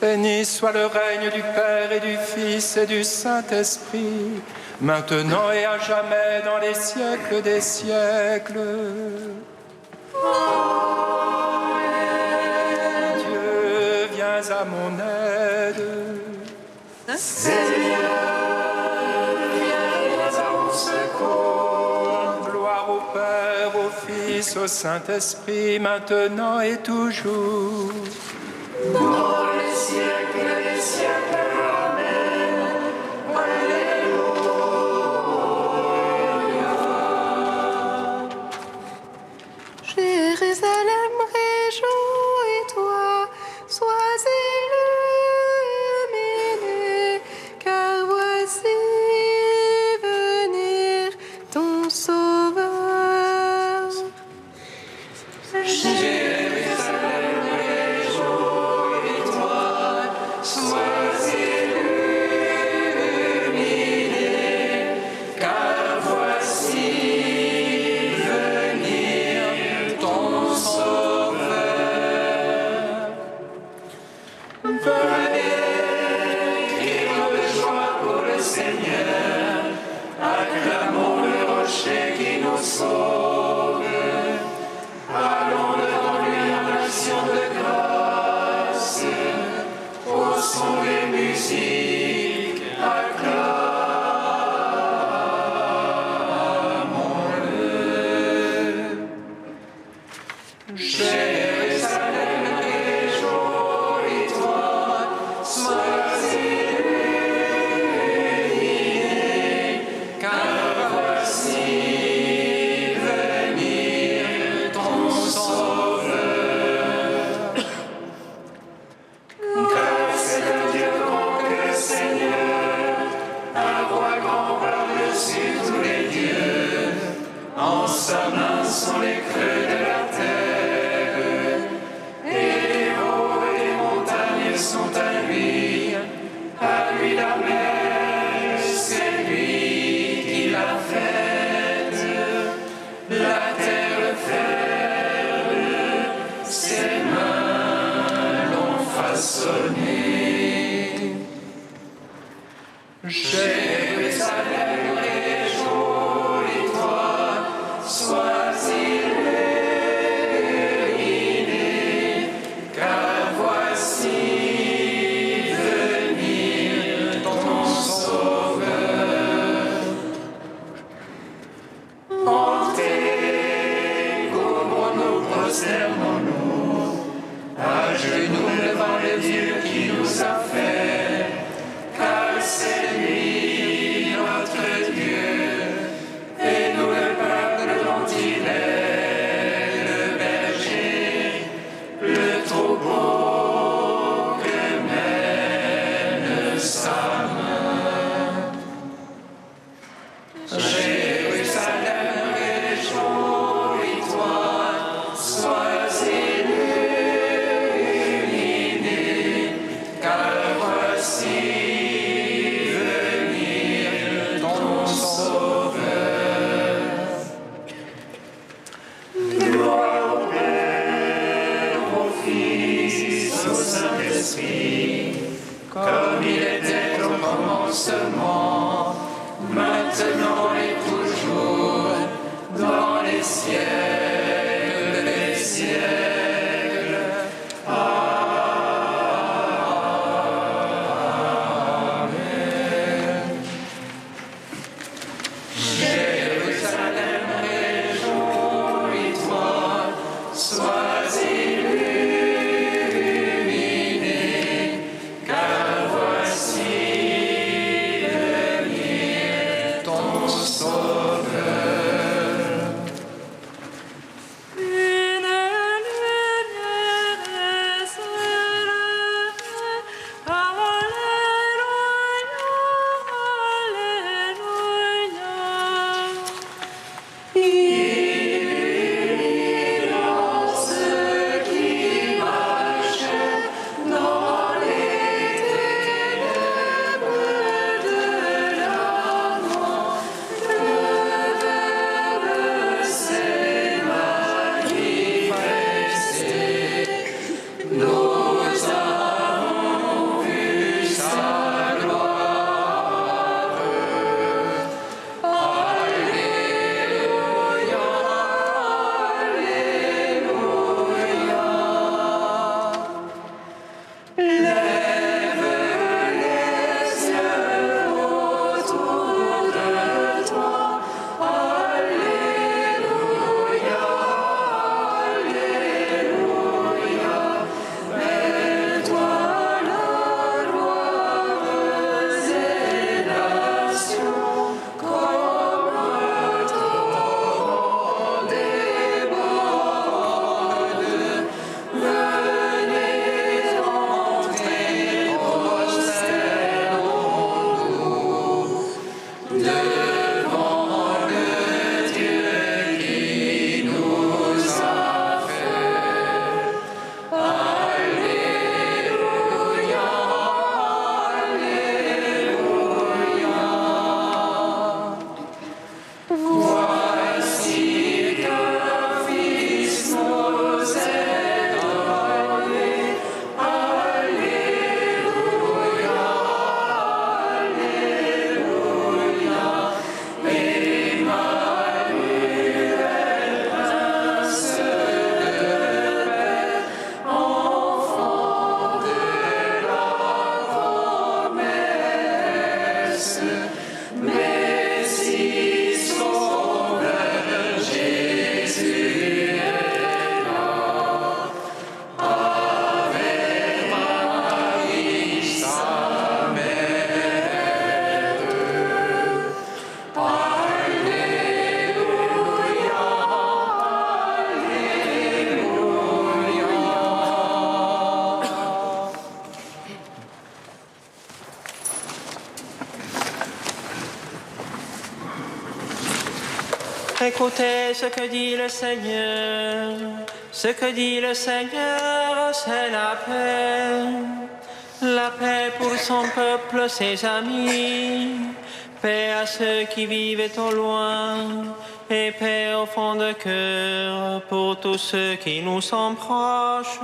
Béni soit le règne du Père et du Fils et du Saint-Esprit, maintenant et à jamais dans les siècles des siècles. Amen. Dieu, viens à mon aide. Seigneur, viens à mon secours. Gloire au Père, au Fils, au Saint-Esprit, maintenant et toujours. Dans les siècles des siècles. Amen. Alléluia. Jérusalem, réjouis-toi, sois illuminé, car voici venir ton Sauveur. Jérusalem, réjouis-toi, sois illuminé, car voici venir ton Sauveur. Venez, crions de joie pour le Seigneur, acclamons le rocher qui nous sauve. Allons devant lui en action de grâce, au son des musiques, acclamons-le. Jérusalem, réjouis-toi, sois illuminé, car voici venir ton Sauveur. Car c'est le Dieu grand que le Seigneur, un roi grand par-dessus tous les dieux. En sa main sont les creux de la terre, et les hauts et les montagnes sont à lui la mer, c'est lui qui l'a faite. La terre ferme, ses mains l'ont façonné. Jérusalem, réjouis-toi, sois illuminé, car voici venir ton Sauveur. Montez, couvrons-nous, prosternons-nous, à genoux devant le Dieu qui nous a fait, car c'est lui notre Dieu, et nous le peuple dont il est le berger, le troupeau que mène sa main. Jérusalem, réjouis-toi, sois illuminé, car voici venir ton Sauveur. Gloire au Père, au Fils, au Saint-Esprit, comme il était au commencement, maintenant et toujours, dans les siècles des siècles. Amen. Jérusalem, réjouis-toi, sois illuminé, car voici Écoutez ce que dit le Seigneur. Ce que dit le Seigneur, c'est la paix. La paix pour son peuple, ses amis. Paix à ceux qui vivent au loin. Et paix au fond de cœur pour tous ceux qui nous sont proches.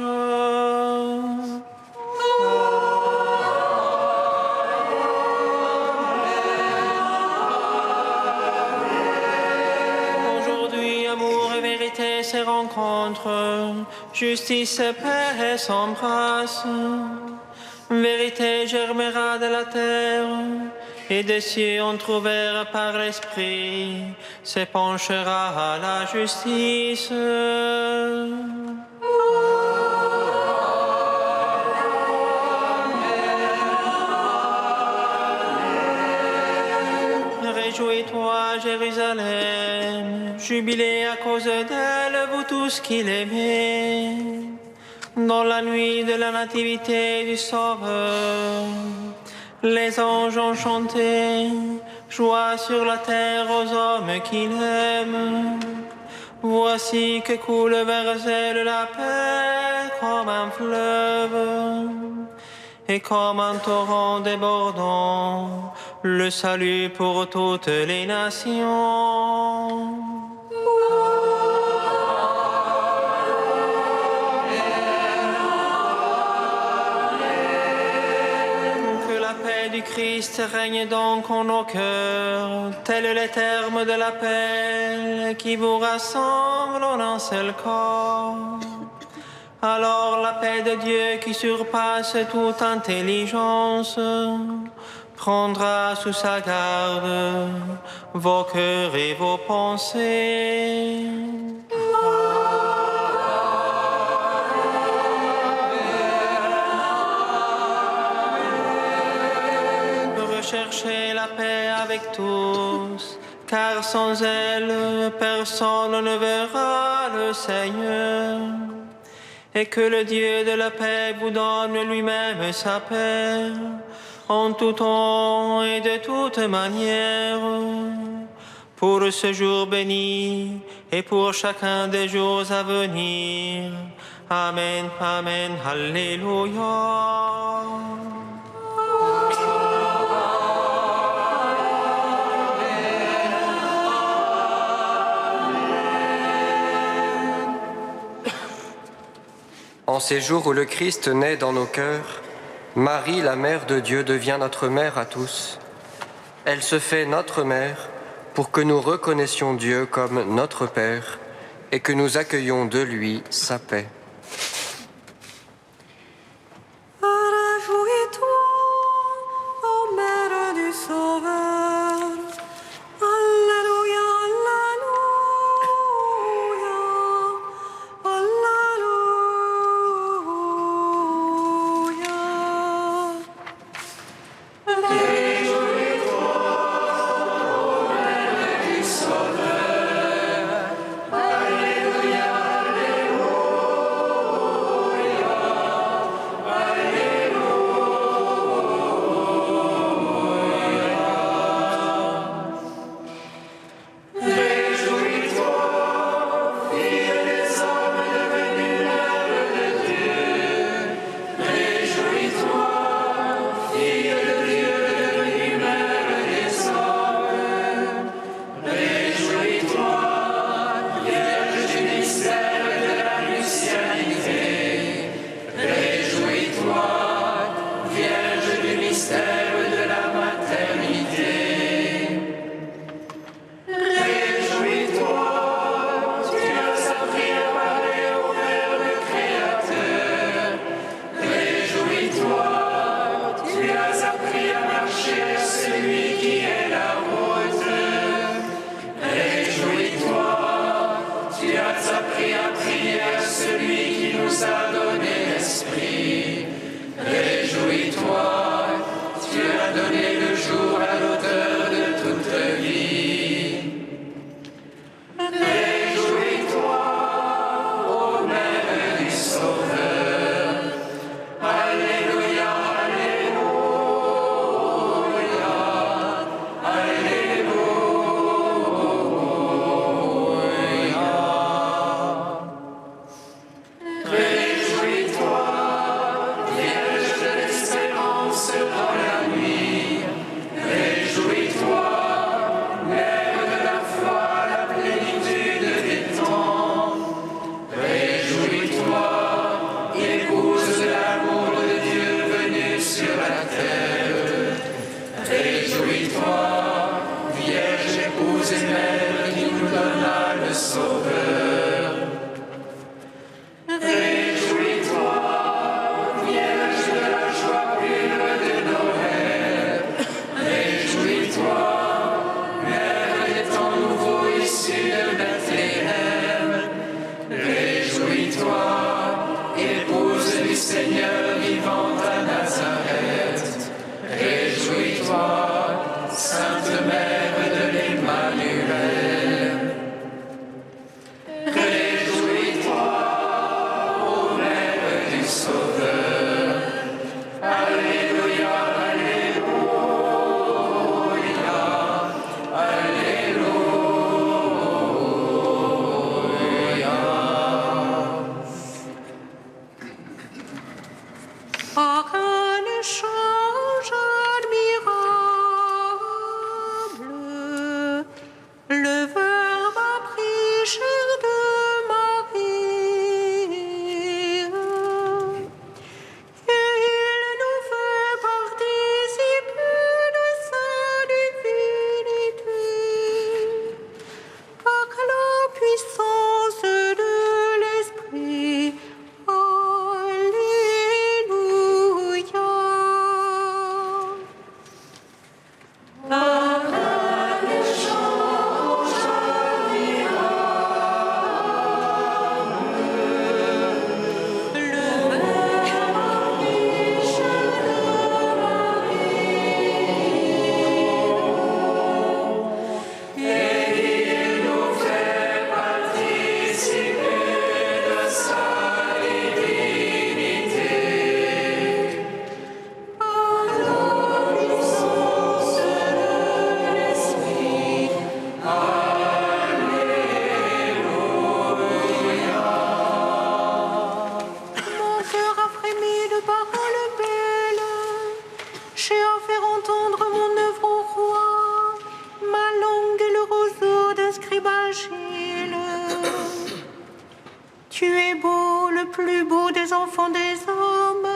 Aujourd'hui, amour et vérité se rencontrent. Justice et paix s'embrassent. Vérité germera de la terre. Et des cieux entr'ouverts par l'Esprit s'épanchera à la justice. Réjouis-toi, Jérusalem, jubilez à cause d'elle, vous tous qui l'aimez. Dans la nuit de la nativité du Sauveur, les anges ont chanté, joie sur la terre aux hommes qui l'aiment. Voici que coule vers elle la paix comme un fleuve, et comme un torrent débordant, le salut pour toutes les nations. Du Christ règne donc en nos cœurs, tels les termes de l'appel qui vous rassemble en un seul corps. Alors la paix de Dieu qui surpasse toute intelligence prendra sous sa garde vos cœurs et vos pensées. Cherchez la paix avec tous, car sans elle, personne ne verra le Seigneur. Et que le Dieu de la paix vous donne lui-même sa paix, en tout temps et de toute manière, pour ce jour béni et pour chacun des jours à venir. Amen, amen, alléluia. En ces jours où le Christ naît dans nos cœurs, Marie, la mère de Dieu, devient notre mère à tous. Elle se fait notre mère pour que nous reconnaissions Dieu comme notre Père et que nous accueillions de lui sa paix. Réjouis-toi, ô Mère du Sauveur. Alléluia, alléluia. l'Évangile. Tu es beau, le plus beau des enfants des hommes.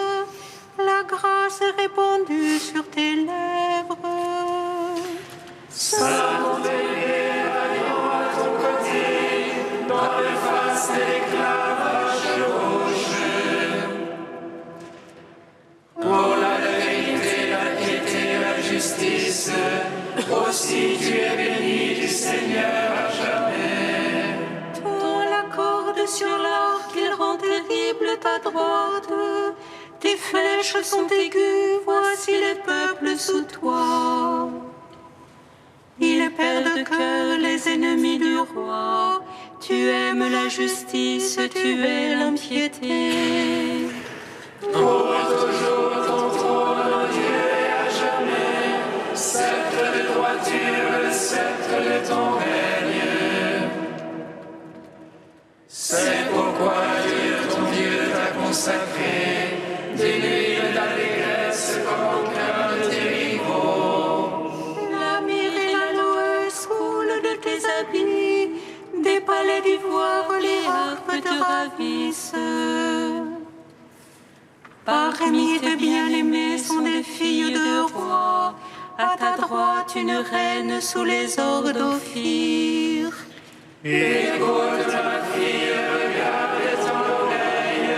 La grâce est répandue sur tes lèvres. Sainte Vierge, radiant à ton côté, dans le faste de l'éclavage rocheux. Pour la vérité, la piété, la justice, aussi tu es béni du Seigneur à jamais. Dans la corde sur l'arc, il rend terrible ta droite. Tes flèches sont aiguës, voici les peuples sous toi. Il perd de cœur les ennemis du roi. Tu aimes la justice, tu es l'impiété. Pour toujours ton trône, ô Dieu, et à jamais, sceptre de droiture, le sceptre de ton règne. C'est pourquoi Dieu, ton Dieu, t'a consacré d'une huile d'allégresse comme aucun de tes rivaux. La myrrhe et l'aloès coulent de tes habits. Des palais d'ivoire, les harpes te ravissent. Parmi tes bien-aimés sont des filles de rois. À ta droite, une reine sous les ors d'Ophir. Écoute ma fille, regarde ton oreille,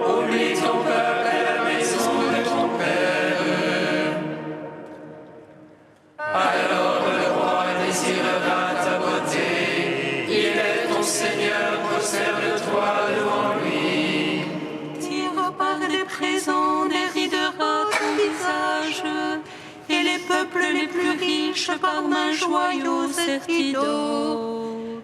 oublie ton peuple et la maison de ton père. Alors le roi désirera ta beauté, il est ton Seigneur, prosterne-toi devant lui. Tire par des présents, déridera ton visage. Et les peuples les plus riches par mains joyaux et rideaux.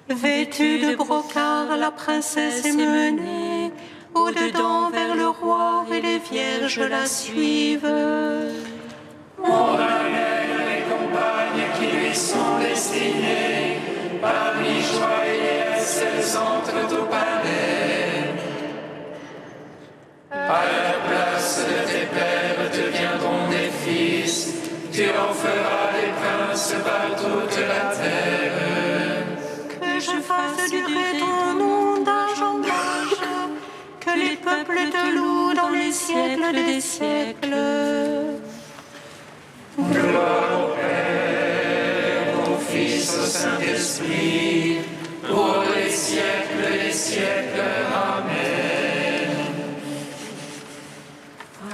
Vêtue de brocart, la princesse est menée au-dedans vers le roi et les vierges la suivent. On amène les compagnes qui lui sont destinées, parmi joie et liesse, elles entrent au palais. À la place de tes pères deviendront des fils, tu en feras des princes par toute la terre. Que je fasse durer ton nom d'âge en âge, que les peuples te louent dans les siècles des siècles. Gloire au Père, au Fils, au Saint-Esprit, pour les siècles des siècles. Amen.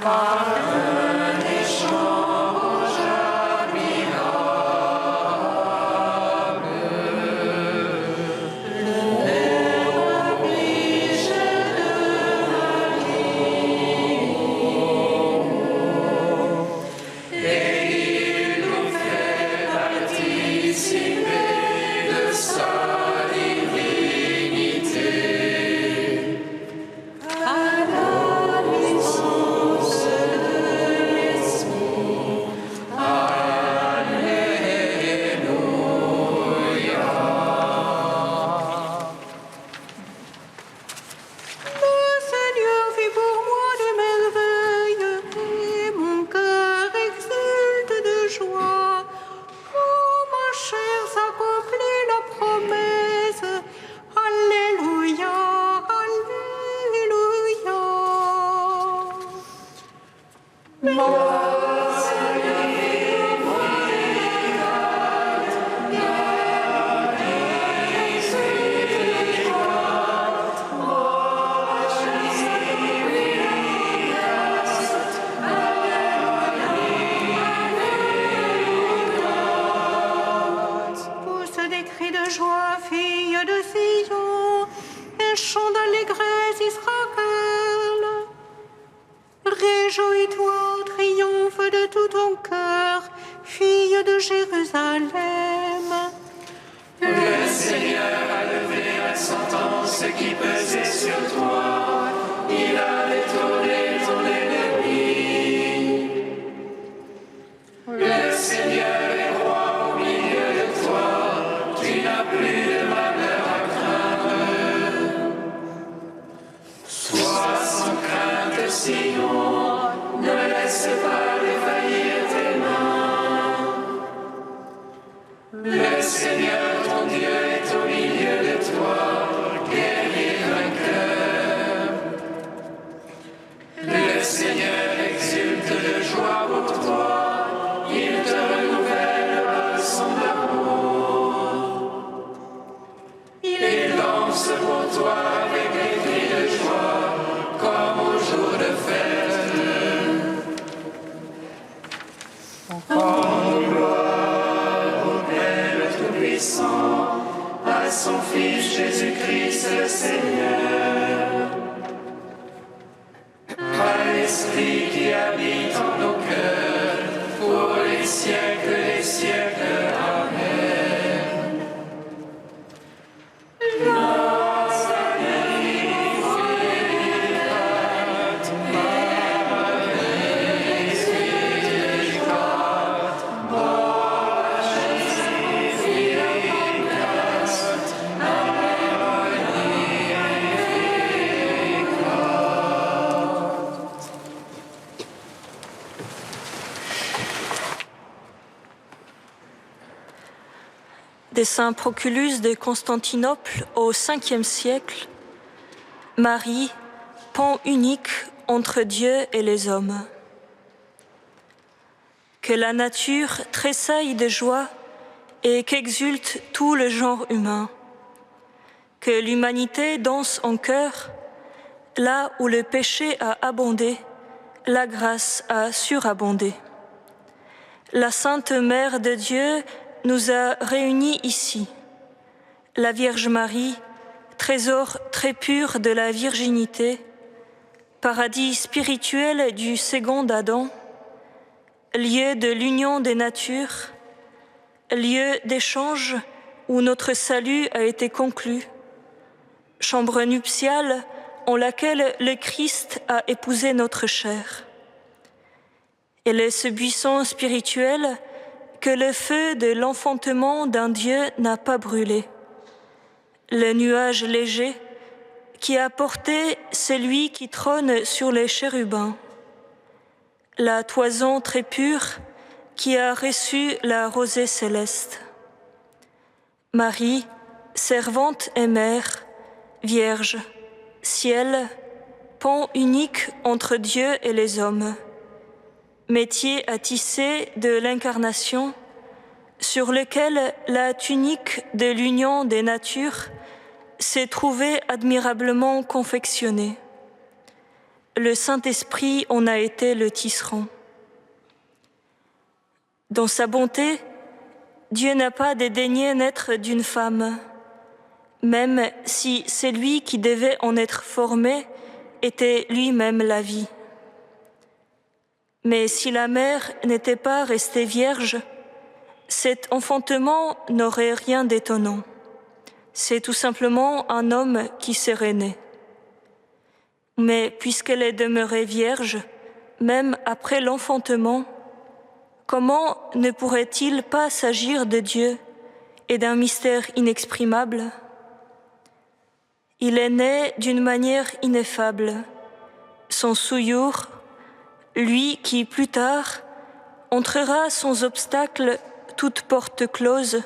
Par un échange admirable, le Père riche de et il nous fait participer de sa divinité. À la puissance de l'Esprit. Alléluia. Le Seigneur fit pour moi des merveilles et mon cœur exulte de joie. Oh, ma chair s'accomplit la promesse. Alléluia, Alléluia. Pousse des cris de joie, fille de Sion, un chant d'allégresse, Israël. Réjouis-toi, triomphe de tout ton cœur, fille de Jérusalem. Le Seigneur a levé la sentence qui pesait sur toi. Il a détourné ton ennemi. Le Seigneur est roi au milieu de toi. Tu n'as plus de malheur à craindre. Sois sans crainte, Sion, ne laisse pas défaillir tes mains. Le Seigneur toi avec des cris de joie, comme au jour de fête. Rendons gloire au Père le Tout-Puissant, à son Fils Jésus-Christ le Seigneur, à l'Esprit qui habite en nos cœurs, pour les siècles des siècles. Amen. Des saints Proculus de Constantinople au Ve siècle, Marie, pont unique entre Dieu et les hommes. Que la nature tressaille de joie et qu'exulte tout le genre humain. Que l'humanité danse en chœur, là où le péché a abondé, la grâce a surabondé. La Sainte Mère de Dieu nous a réunis ici. La Vierge Marie, trésor très pur de la virginité, paradis spirituel du second Adam, lieu de l'union des natures, lieu d'échange où notre salut a été conclu, chambre nuptiale en laquelle le Christ a épousé notre chair. Elle est ce buisson spirituel que le feu de l'enfantement d'un Dieu n'a pas brûlé. Le nuage léger qui a porté celui qui trône sur les chérubins. La toison très pure qui a reçu la rosée céleste. Marie, servante et mère, Vierge, ciel, pont unique entre Dieu et les hommes. Métier à tisser de l'incarnation, sur lequel la tunique de l'union des natures s'est trouvée admirablement confectionnée. Le Saint-Esprit en a été le tisserand. Dans sa bonté, Dieu n'a pas dédaigné naître d'une femme, même si celui qui devait en être formé était lui-même la vie. Mais si la mère n'était pas restée vierge, cet enfantement n'aurait rien d'étonnant. C'est tout simplement un homme qui serait né. Mais puisqu'elle est demeurée vierge, même après l'enfantement, comment ne pourrait-il pas s'agir de Dieu et d'un mystère inexprimable? Il est né d'une manière ineffable. Son souillure, lui qui, plus tard, entrera sans obstacle toute porte close,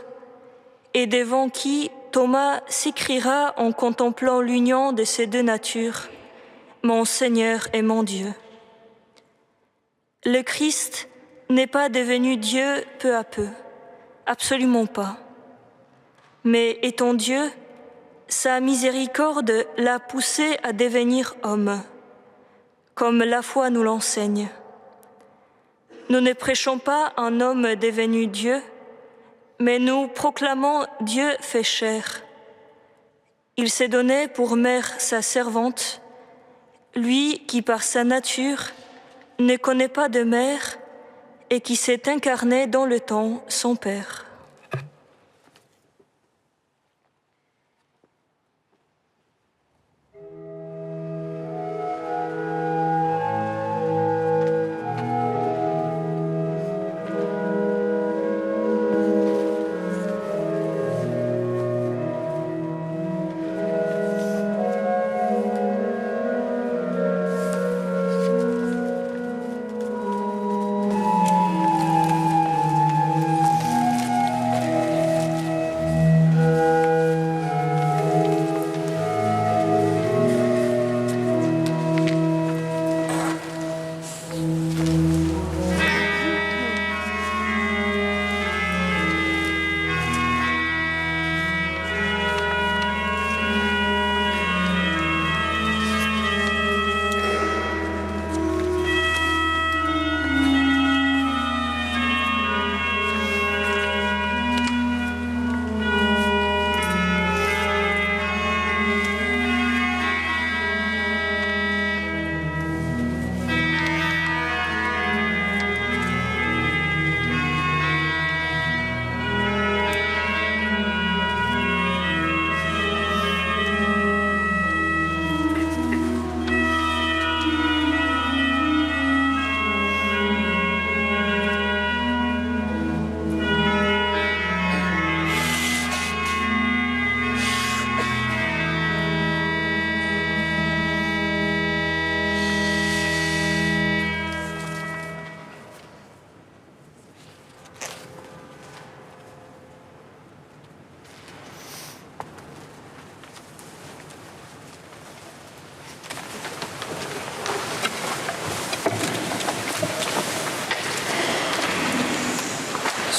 et devant qui Thomas s'écriera en contemplant l'union de ces deux natures, « Mon Seigneur et mon Dieu ». Le Christ n'est pas devenu Dieu peu à peu, absolument pas. Mais étant Dieu, sa miséricorde l'a poussé à devenir homme, comme la foi nous l'enseigne. Nous ne prêchons pas un homme devenu Dieu, mais nous proclamons Dieu fait chair. Il s'est donné pour mère sa servante, lui qui par sa nature ne connaît pas de mère et qui s'est incarné dans le temps son Père.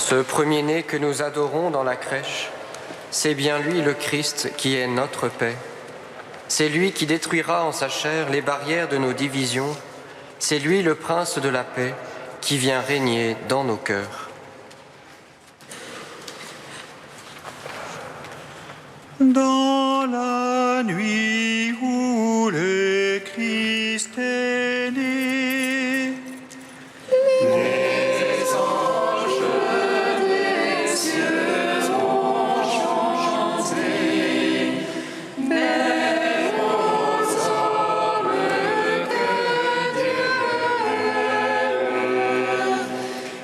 Ce premier-né que nous adorons dans la crèche, c'est bien lui le Christ qui est notre paix. C'est lui qui détruira en sa chair les barrières de nos divisions. C'est lui le prince de la paix qui vient régner dans nos cœurs. Dans la nuit où le Christ est né, les anges des cieux ont chanté, mais aux hommes que Dieu aime,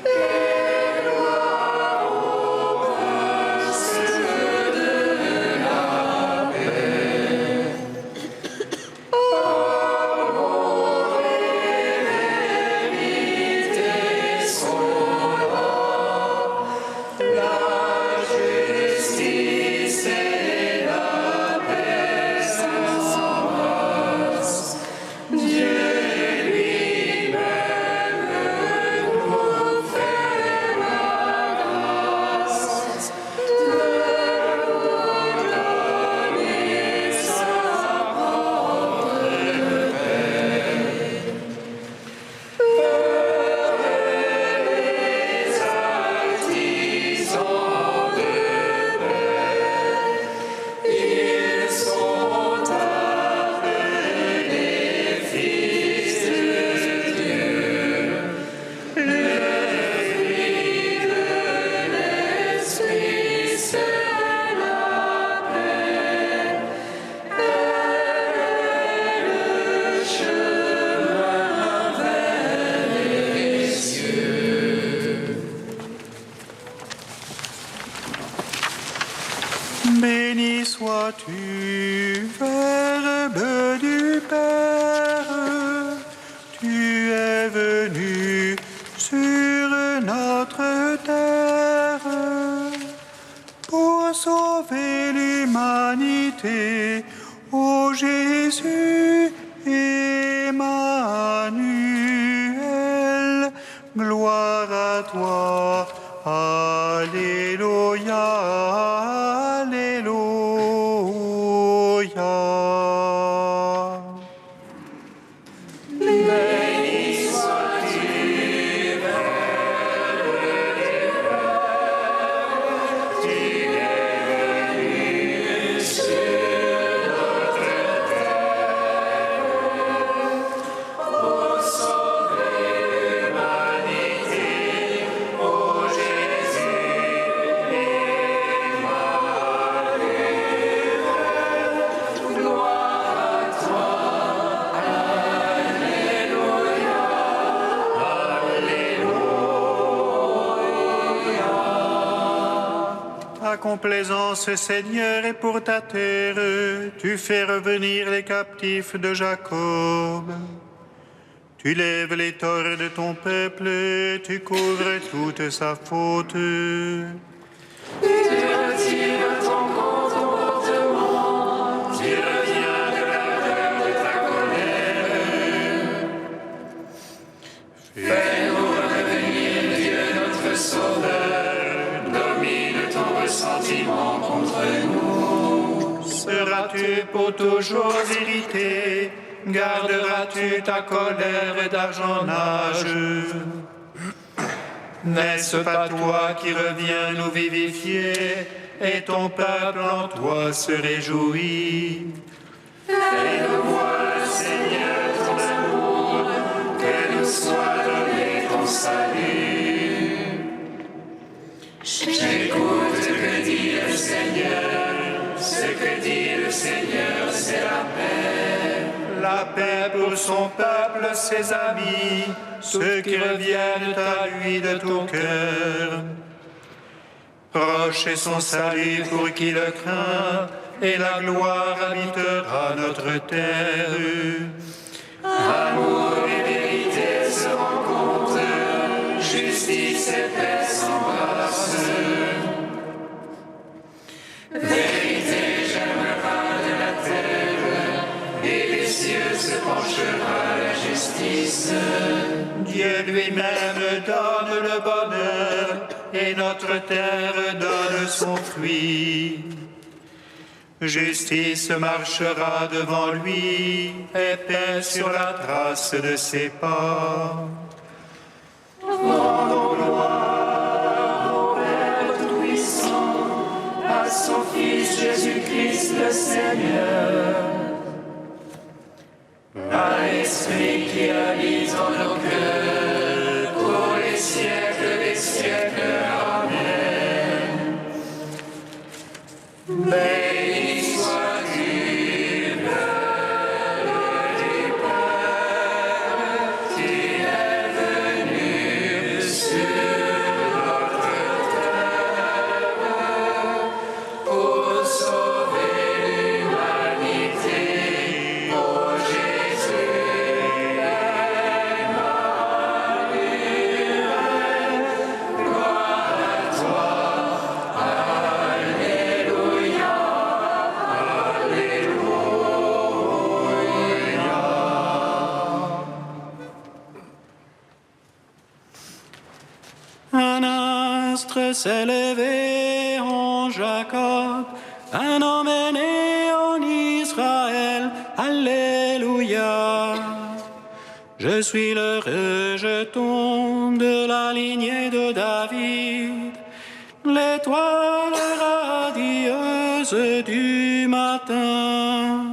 et gloire au prince de la paix. Amour et vérité sont là, la justice et la paix s'embrassent. Dieu lui-même nous fait la grâce de nous donner sa propre paix. Heureux les artisans de paix, ils sont appelés fils de Dieu. Le fruit de l'esprit, c'est la paix, et le chemin vers les cieux. béni sois-tu, Verbe du Père, tu es venu sur notre terre pour sauver l'humanité. Ô Jésus, Emmanuel, gloire à toi. Alléluia, Alléluia. Béni sois-tu, Verbe du Père, tu es venu sur notre terre pour sauver l'humanité. Ô Jésus, Emmanuel, gloire à toi. Ta complaisance, Seigneur, est pour ta terre. Tu fais revenir les captifs de Jacob. Tu lèves les torts de ton peuple, tu couvres toute sa faute. Tu retires ton comportement, tu reviens de l'ardeur de ta colère. Fais-nous revenir, Dieu notre Sauveur, domine ton ressentiment contre nous. Seras-tu pour toujours irrité? Garderas-tu ta colère d'argent-nage? N'est-ce pas toi qui reviens nous vivifier, et ton peuple en toi se réjouit? Fais-nous voir, Seigneur, ton amour, que nous soit donné ton salut. J'écoute que dit le Seigneur, ce que dit le Seigneur, c'est la paix. La paix pour son peuple, ses amis, ceux qui reviennent à lui de tout cœur. Proche est son salut pour qui le craint, et la gloire habitera notre terre. Amour et vérité se rencontrent, justice et paix s'embrassent. Vérité germera de la terre, et les cieux se penchera à la justice. Dieu lui-même donne le bonheur et notre terre donne son fruit. Justice marchera devant lui, et paix sur la trace de ses pas. Rendons gloire au Père Tout-Puissant, à son Fils Jésus-Christ le Seigneur, à l'Esprit qui habite en nos cœurs, pour les siècles des siècles. Amen. Béni sois-tu, Père du Père, qui est venu sur notre terre pour sauver l'humanité. Ô Jésus, Emmanuel, gloire à toi. Alléluia, Alléluia. Un astre s'est levé en Jacob, un homme est né en Israël. Alléluia. Je suis le rejeton de la lignée de David, l'étoile radieuse du matin.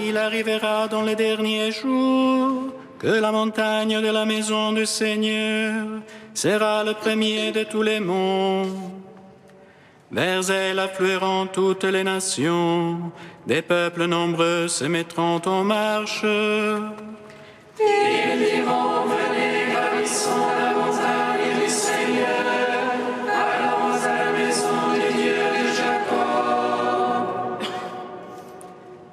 Il arrivera dans les derniers jours que la montagne de la maison du Seigneur sera le premier de tous les monts. Vers elle afflueront toutes les nations, des peuples nombreux se mettront en marche. Ils diront, venez, gravissons la montagne du Seigneur, allons à la maison du Dieu de Jacob.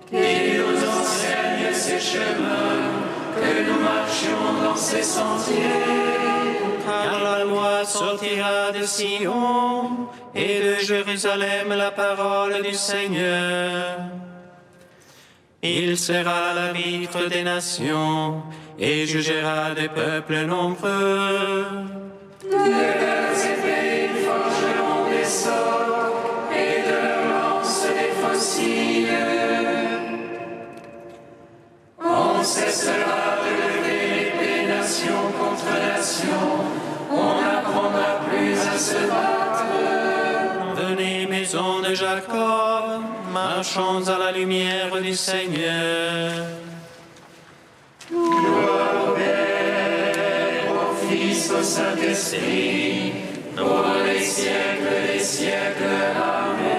Qu'il nous enseigne ses chemins, que nous marchions dans ses sentiers. Car la loi sortira de Sion et de Jérusalem la parole du Seigneur. Il sera l'arbitre des nations et jugera des peuples nombreux. De leurs épées ils forgeront des sorts et de leurs lances des faucilles. On cessera de lever l'épée nation contre nation, on n'apprendra plus à se battre. Venez, maison de Jacob, marchons à la lumière du Seigneur. Gloire au Père, au Fils, au Saint-Esprit, pour les siècles des siècles. Amen.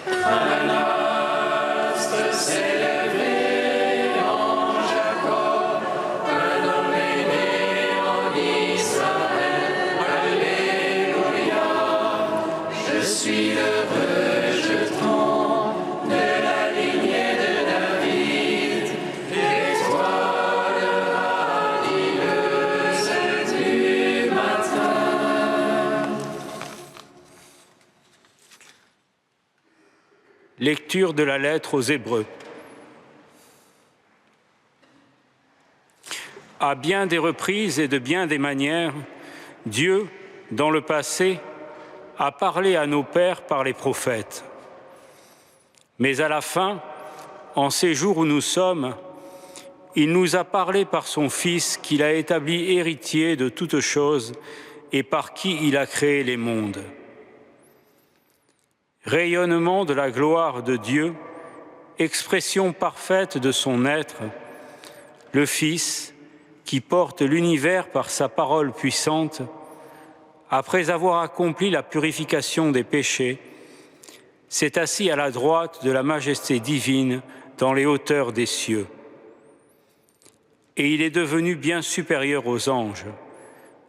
Un astre s'est levé en Jacob, un homme est né en Israël. Alléluia. Je suis le rejeton de la lignée de David, l'étoile radieuse du matin. Lecture de la lettre aux Hébreux. À bien des reprises et de bien des manières, Dieu, dans le passé, a parlé à nos pères par les prophètes. Mais à la fin, en ces jours où nous sommes, il nous a parlé par son Fils qu'il a établi héritier de toutes choses et par qui il a créé les mondes. Rayonnement de la gloire de Dieu, expression parfaite de son être, le Fils, qui porte l'univers par sa parole puissante, après avoir accompli la purification des péchés, s'est assis à la droite de la majesté divine dans les hauteurs des cieux. Et il est devenu bien supérieur aux anges,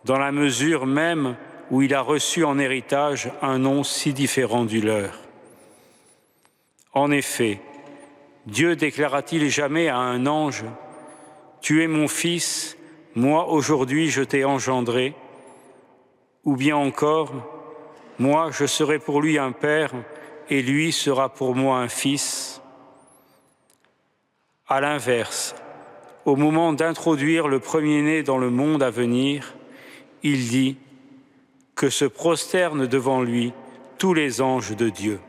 dans la mesure même où il a reçu en héritage un nom si différent du leur. En effet, Dieu déclara-t-il jamais à un ange « Tu es mon fils, moi aujourd'hui je t'ai engendré » ou bien encore « Moi je serai pour lui un père et lui sera pour moi un fils » À l'inverse, au moment d'introduire le premier-né dans le monde à venir, il dit que se prosternent devant lui tous les anges de Dieu.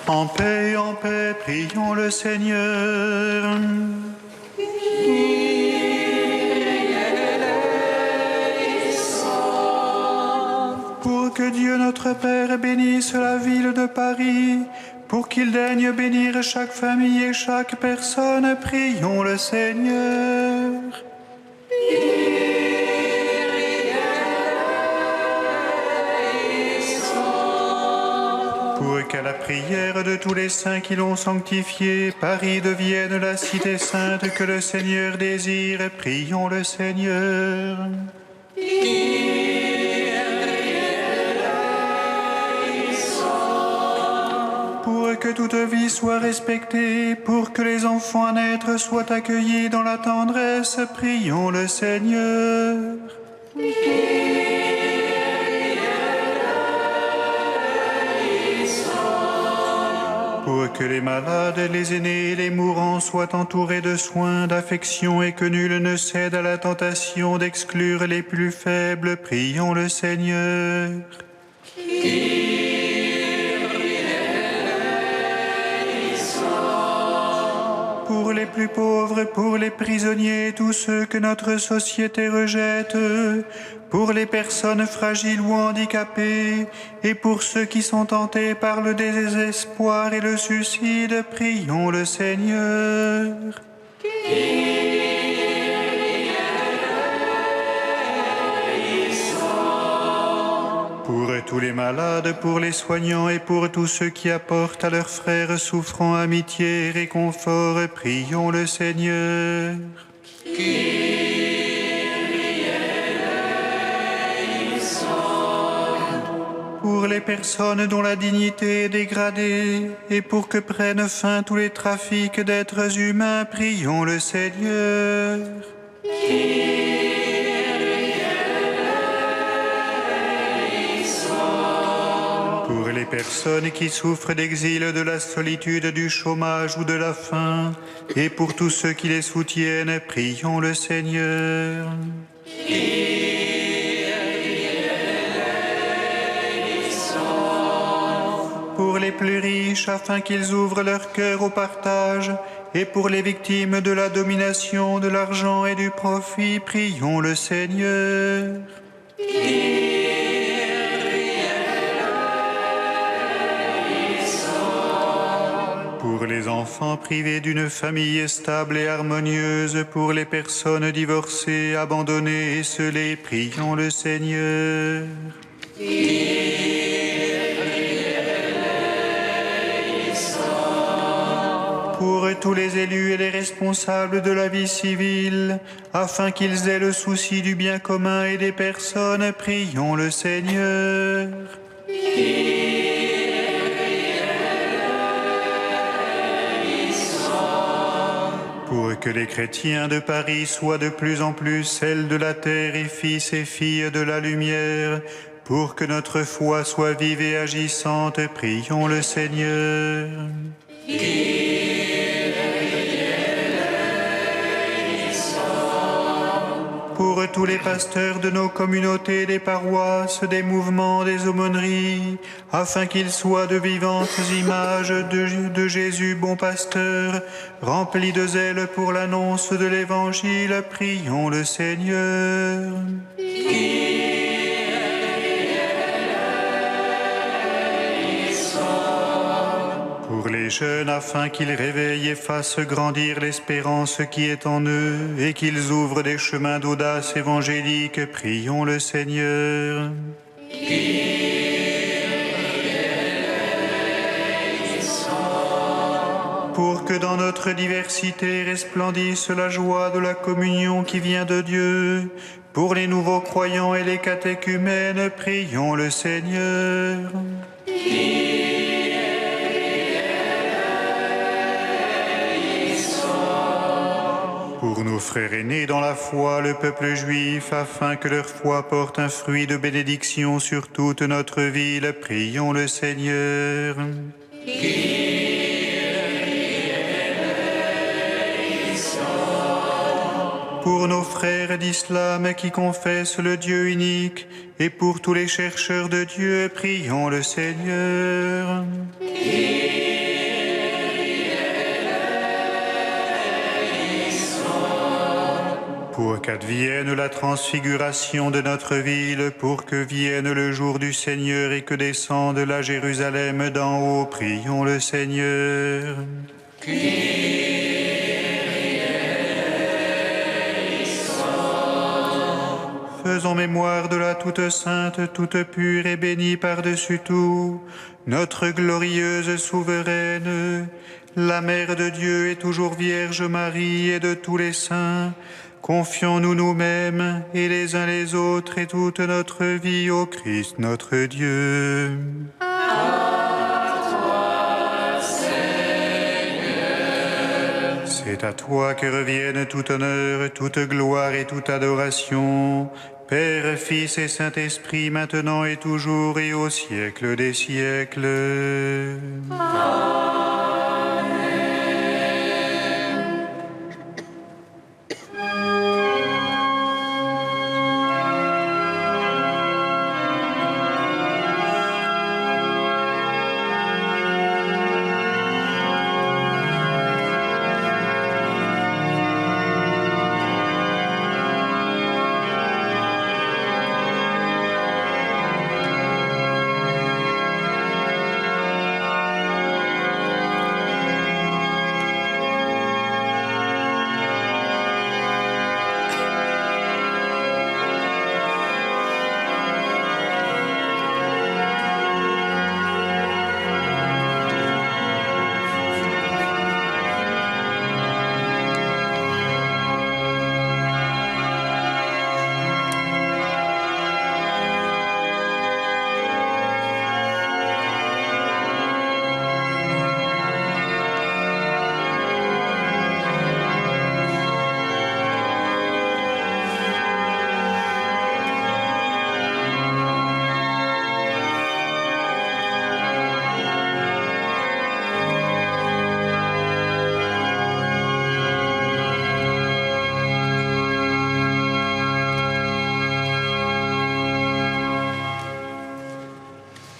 En paix, prions le Seigneur. Pour que Dieu notre Père bénisse la ville de Paris, pour qu'il daigne bénir chaque famille et chaque personne, prions le Seigneur. Pour qu'à la prière de tous les saints qui l'ont sanctifié, Paris devienne la cité sainte que le Seigneur désire, prions le Seigneur. pour que toute vie soit respectée, pour que les enfants à naître soient accueillis dans la tendresse, prions le Seigneur. Pour que les malades, les aînés et les mourants soient entourés de soins, d'affection et que nul ne cède à la tentation d'exclure les plus faibles, prions le Seigneur. Pour les plus pauvres, pour les prisonniers, tous ceux que notre société rejette, pour les personnes fragiles ou handicapées, et pour ceux qui sont tentés par le désespoir et le suicide, prions le Seigneur. Pour tous les malades, pour les soignants et pour tous ceux qui apportent à leurs frères souffrants amitié et réconfort, prions le Seigneur. Pour les personnes dont la dignité est dégradée et pour que prennent fin tous les trafics d'êtres humains, prions le Seigneur. Pour les personnes qui souffrent d'exil, de la solitude, du chômage ou de la faim, et pour tous ceux qui les soutiennent, prions le Seigneur. Pour les plus riches, afin qu'ils ouvrent leur cœur au partage, et pour les victimes de la domination, de l'argent et du profit, prions le Seigneur. Pour les enfants privés d'une famille stable et harmonieuse, pour les personnes divorcées, abandonnées et scellées, prions le Seigneur. Pour tous les élus et les responsables de la vie civile, afin qu'ils aient le souci du bien commun et des personnes, prions le Seigneur. Pour que les chrétiens de Paris soient de plus en plus celles de la terre et fils et filles de la lumière, pour que notre foi soit vive et agissante, prions le Seigneur. Pour tous les pasteurs de nos communautés, des paroisses, des mouvements, des aumôneries, afin qu'ils soient de vivantes images de Jésus, bon pasteur, remplis de zèle pour l'annonce de l'Évangile, prions le Seigneur. Pour les jeunes, afin qu'ils réveillent et fassent grandir l'espérance qui est en eux, et qu'ils ouvrent des chemins d'audace évangélique, prions le Seigneur. Pour que dans notre diversité resplendisse la joie de la communion qui vient de Dieu, pour les nouveaux croyants et les catéchumènes, prions le Seigneur. Pour nos frères aînés dans la foi, le peuple juif, afin que leur foi porte un fruit de bénédiction sur toute notre ville, prions le Seigneur. Pour nos frères d'islam qui confessent le Dieu unique, et pour tous les chercheurs de Dieu, prions le Seigneur. Pour qu'advienne la transfiguration de notre ville, pour que vienne le jour du Seigneur et que descende la Jérusalem d'en haut, prions le Seigneur. Faisons mémoire de la toute sainte, toute pure et bénie par-dessus tout, notre glorieuse souveraine, la Mère de Dieu et toujours Vierge Marie et de tous les saints. Confions-nous nous-mêmes et les uns les autres et toute notre vie au Christ notre Dieu. À toi, C'est à toi que reviennent tout honneur, toute gloire et toute adoration, Père, Fils et Saint-Esprit, maintenant et toujours et au siècle des siècles.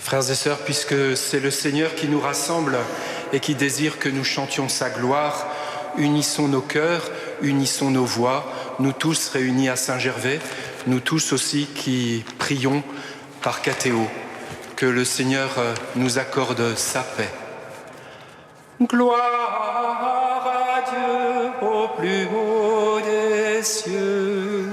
Frères et sœurs, puisque c'est le Seigneur qui nous rassemble et qui désire que nous chantions sa gloire, unissons nos cœurs, unissons nos voix, nous tous réunis à Saint-Gervais, nous tous aussi qui prions par catéo, que le Seigneur nous accorde sa paix. Gloire à Dieu au plus haut des cieux.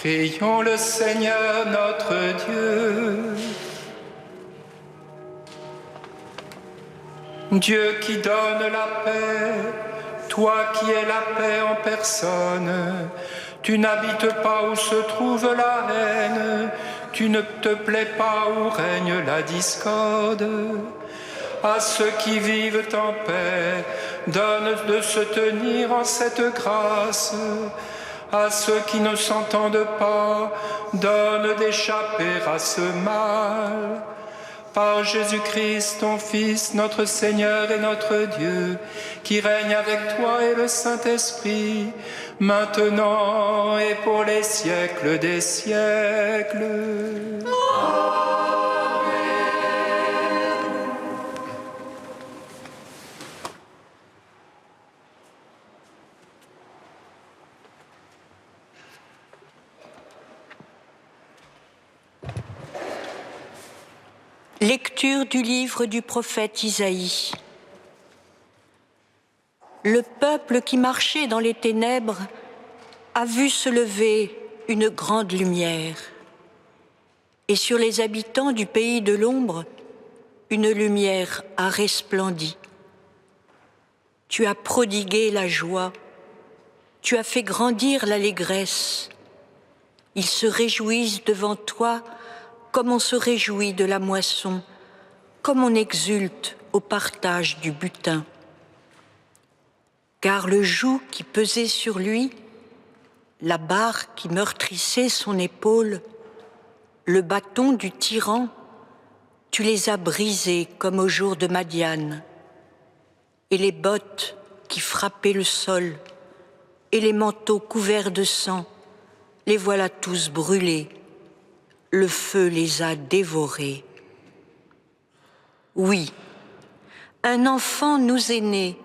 Prions le Seigneur notre Dieu. Dieu qui donne la paix, toi qui es la paix en personne, tu n'habites pas où se trouve la haine, tu ne te plais pas où règne la discorde. À ceux qui vivent en paix, donne de se tenir en cette grâce. À ceux qui ne s'entendent pas, donne d'échapper à ce mal. Par Jésus-Christ, ton Fils, notre Seigneur et notre Dieu, qui règne avec toi et le Saint-Esprit, maintenant et pour les siècles des siècles. Lecture du livre du prophète Isaïe. Le peuple qui marchait dans les ténèbres a vu se lever une grande lumière. Et sur les habitants du pays de l'ombre, une lumière a resplendi. Tu as prodigué la joie, tu as fait grandir l'allégresse. Ils se réjouissent devant toi comme on se réjouit de la moisson, comme on exulte au partage du butin. Car le joug qui pesait sur lui, la barre qui meurtrissait son épaule, le bâton du tyran, tu les as brisés comme au jour de Madian, et les bottes qui frappaient le sol, et les manteaux couverts de sang, les voilà tous brûlés. Le feu les a dévorés. Oui, un enfant nous est né,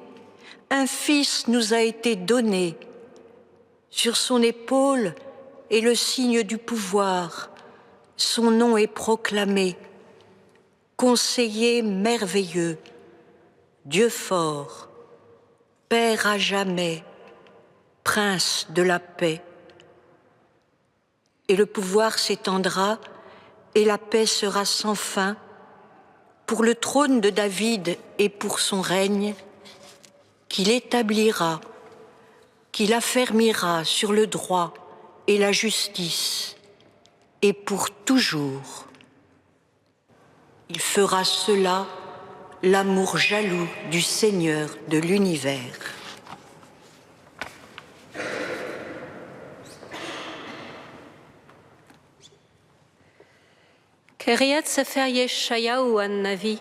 un fils nous a été donné. Sur son épaule est le signe du pouvoir, son nom est proclamé. Conseiller merveilleux, Dieu fort, Père à jamais, Prince de la paix. Et le pouvoir s'étendra, et la paix sera sans fin, pour le trône de David et pour son règne, qu'il établira, qu'il affermira sur le droit et la justice, et pour toujours. Il fera cela, l'amour jaloux du Seigneur de l'univers. קריאת ספר ישעיהו הנביא.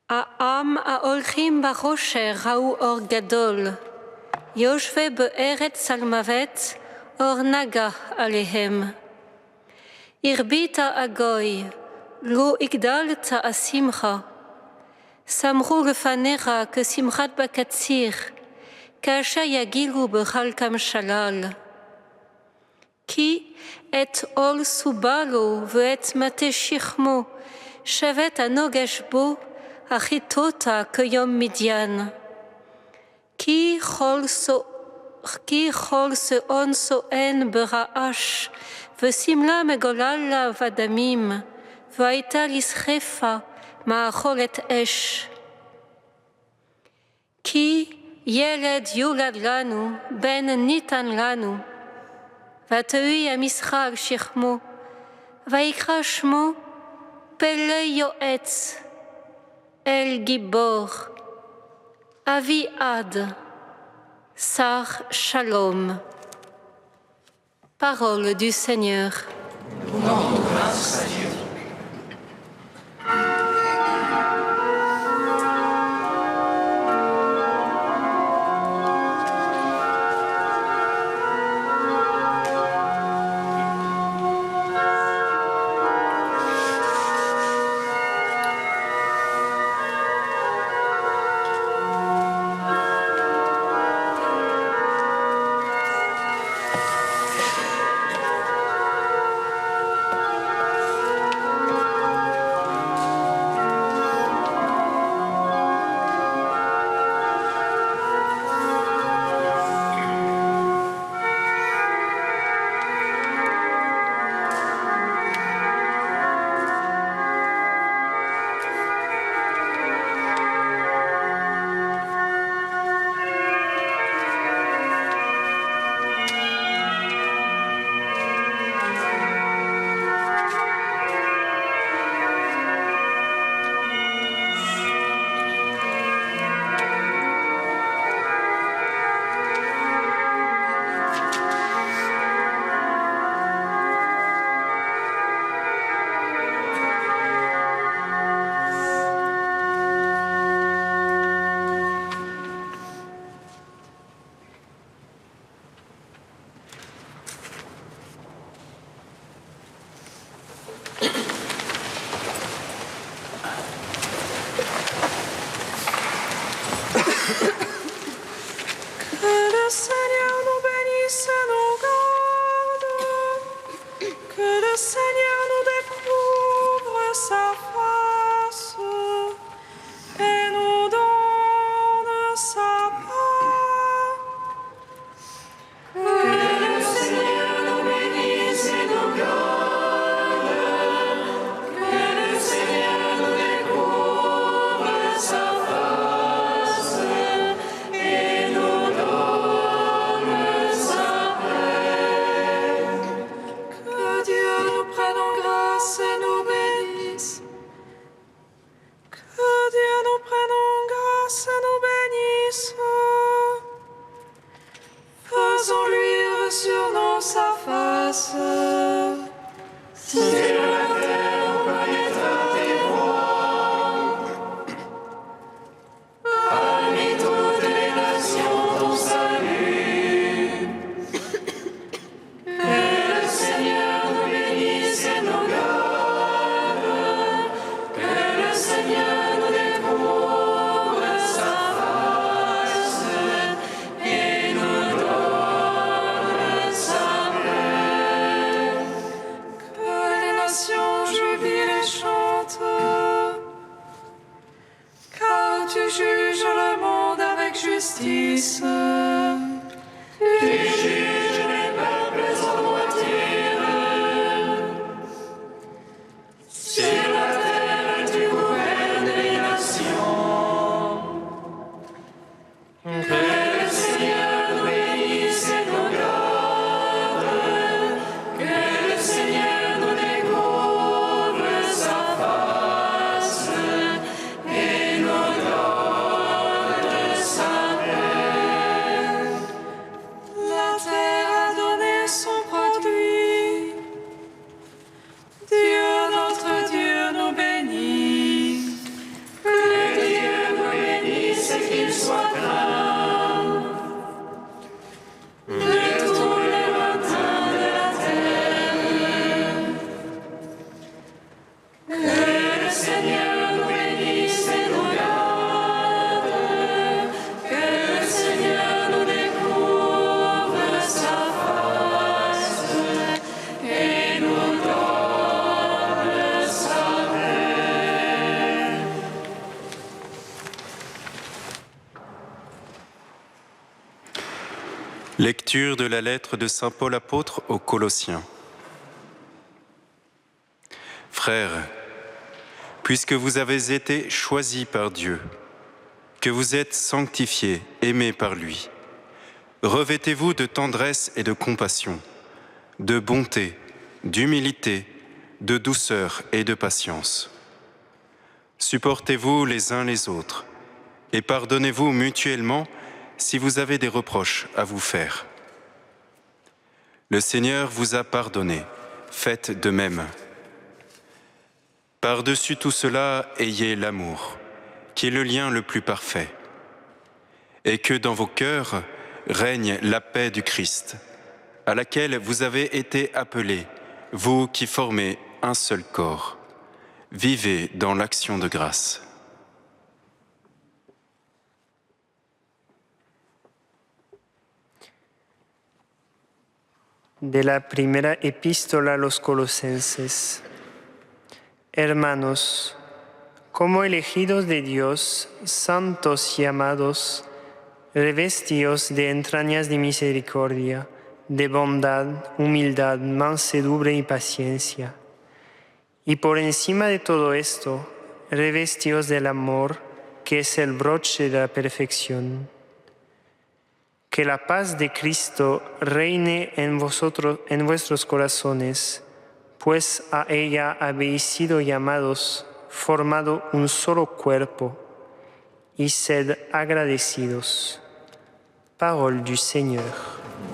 העם ההולכים בחושך ראו אור גדול, יושבי בארץ על מוות, אור נגח עליהם. הרבית הגוי, לו הגדלת השמחה, שמחו לפניך כשמחת בקציר, כאשר יגילו בחלקם שלל. כי את עול סובה לו ואת מטה שכמו, שבט הנוגש בו, החיתותה כיום מדיין. כי כל שאון סואן ברעש, ושמלה מגולל לה בדמים, והייתה לסחפה מאכולת אש. כי ילד יולד לנו, בן ניתן לנו, ותהי המסחר שכמו, ויקרא שמו פלא יועץ, אל גיבור, אבי עד, שר שלום. Parole du Seigneur. Rendons grâce à Dieu. Lecture de la lettre de saint Paul apôtre aux Colossiens. Frères, puisque vous avez été choisis par Dieu, que vous êtes sanctifiés, aimés par lui, revêtez-vous de tendresse et de compassion, de bonté, d'humilité, de douceur et de patience. Supportez-vous les uns les autres et pardonnez-vous mutuellement si vous avez des reproches à vous faire. Le Seigneur vous a pardonné, faites de même. Par-dessus tout cela, ayez l'amour, qui est le lien le plus parfait, et que dans vos cœurs règne la paix du Christ, à laquelle vous avez été appelés, vous qui formez un seul corps. Vivez dans l'action de grâce. De la primera epístola a los Colosenses. Hermanos, como elegidos de Dios, santos y amados, revestíos de entrañas de misericordia, de bondad, humildad, mansedumbre y paciencia. Y por encima de todo esto, revestíos del amor, que es el broche de la perfección. Que la paz de Cristo reine en vosotros, en vuestros corazones, pues a ella habéis sido llamados, formado un solo cuerpo, y sed agradecidos. Parole du Seigneur.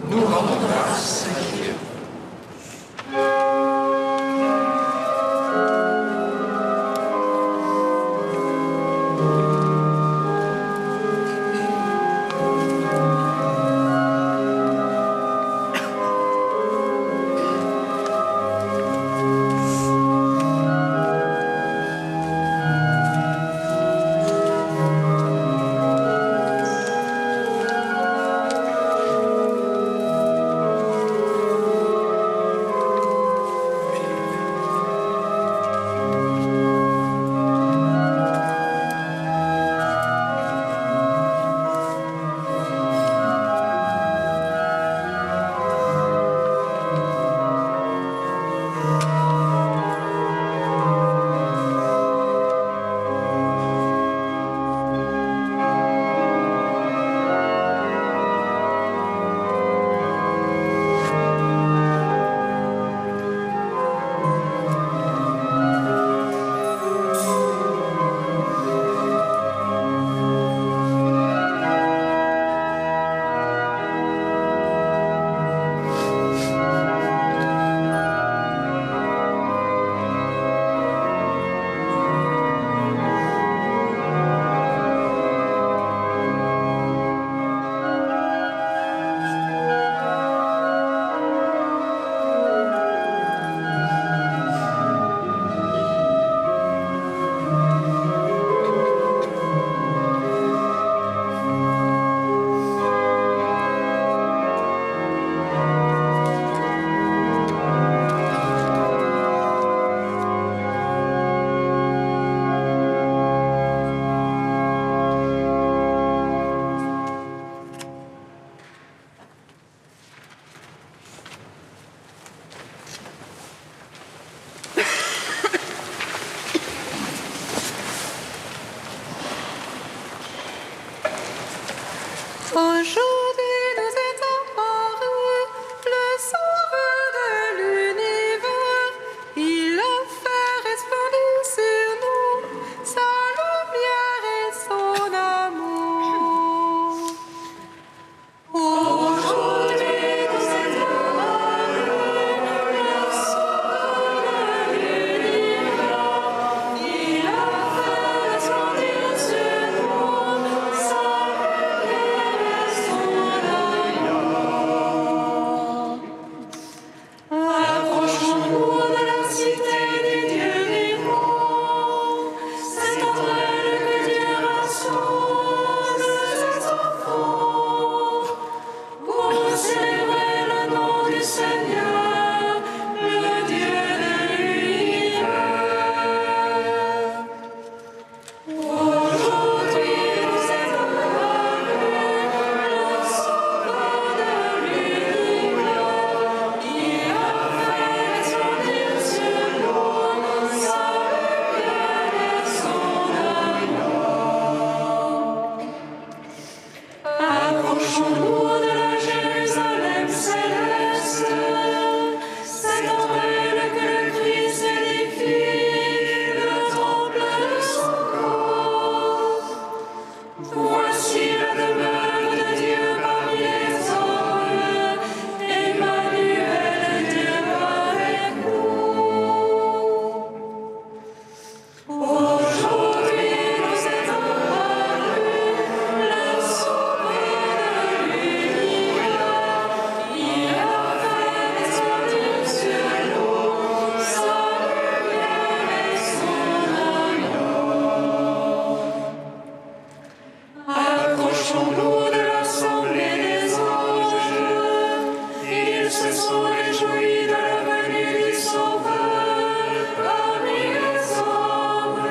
Nous rendons grâce à Dieu. Aujourd'hui nous est apparu le sauveur de l'univers. Il a fait resplendir sur nous sa lumière et son amour. Aujourd'hui nous est apparu le sauveur de l'univers. Il a fait resplendir sur nous sa lumière et son amour. Approchons-nous de la cité du Dieu vivant. C'est entre elle que Dieu rassemble ses enfants. Pour célébrer le nom du Seigneur, le Dieu de l'univers. Aujourd'hui nous est apparu le sauveur de l'univers. Il a fait resplendir sur nous sa lumière et son amour. Approchons-nous de la Jérusalem céleste. C'est en elle que le Christ édifie le temple de son corps. Voici la demeure de Dieu parmi les hommes. Emmanuel, Dieu avec nous. Aujourd'hui nous est apparu le sauveur de l'univers. Il a fait resplendir sur nous sa lumière et son amour. Approchons-nous de l'assemblée des anges. Ils se sont réjouis de la venue du Sauveur parmi les hommes.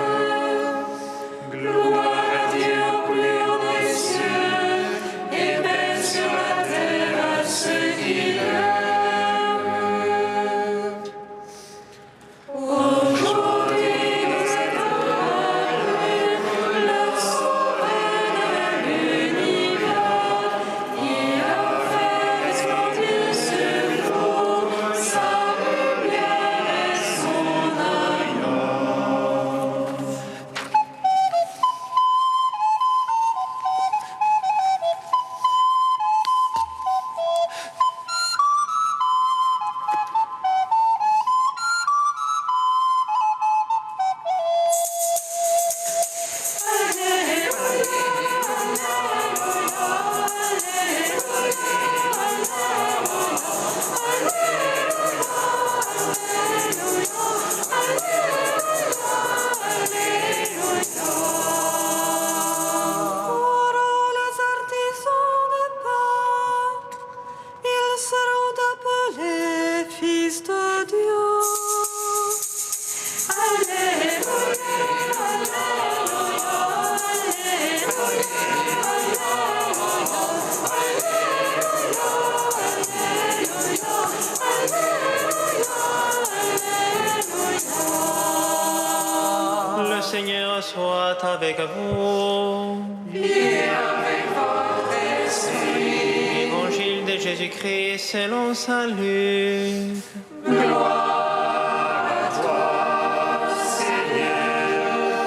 Gloire à Dieu au plus haut des cieux et paix sur la terre à ceux qui l'aiment. Aujourd'hui nous est apparu le sauveur de l'univers. Il a fait resplendir sur nous sa lumière et son amour. Pour les artisans de pain, ils seront appelés fils de Dieu. Alléluia, Alléluia, Le Seigneur soit avec vous. Évangile de Jésus-Christ selon saint Luc.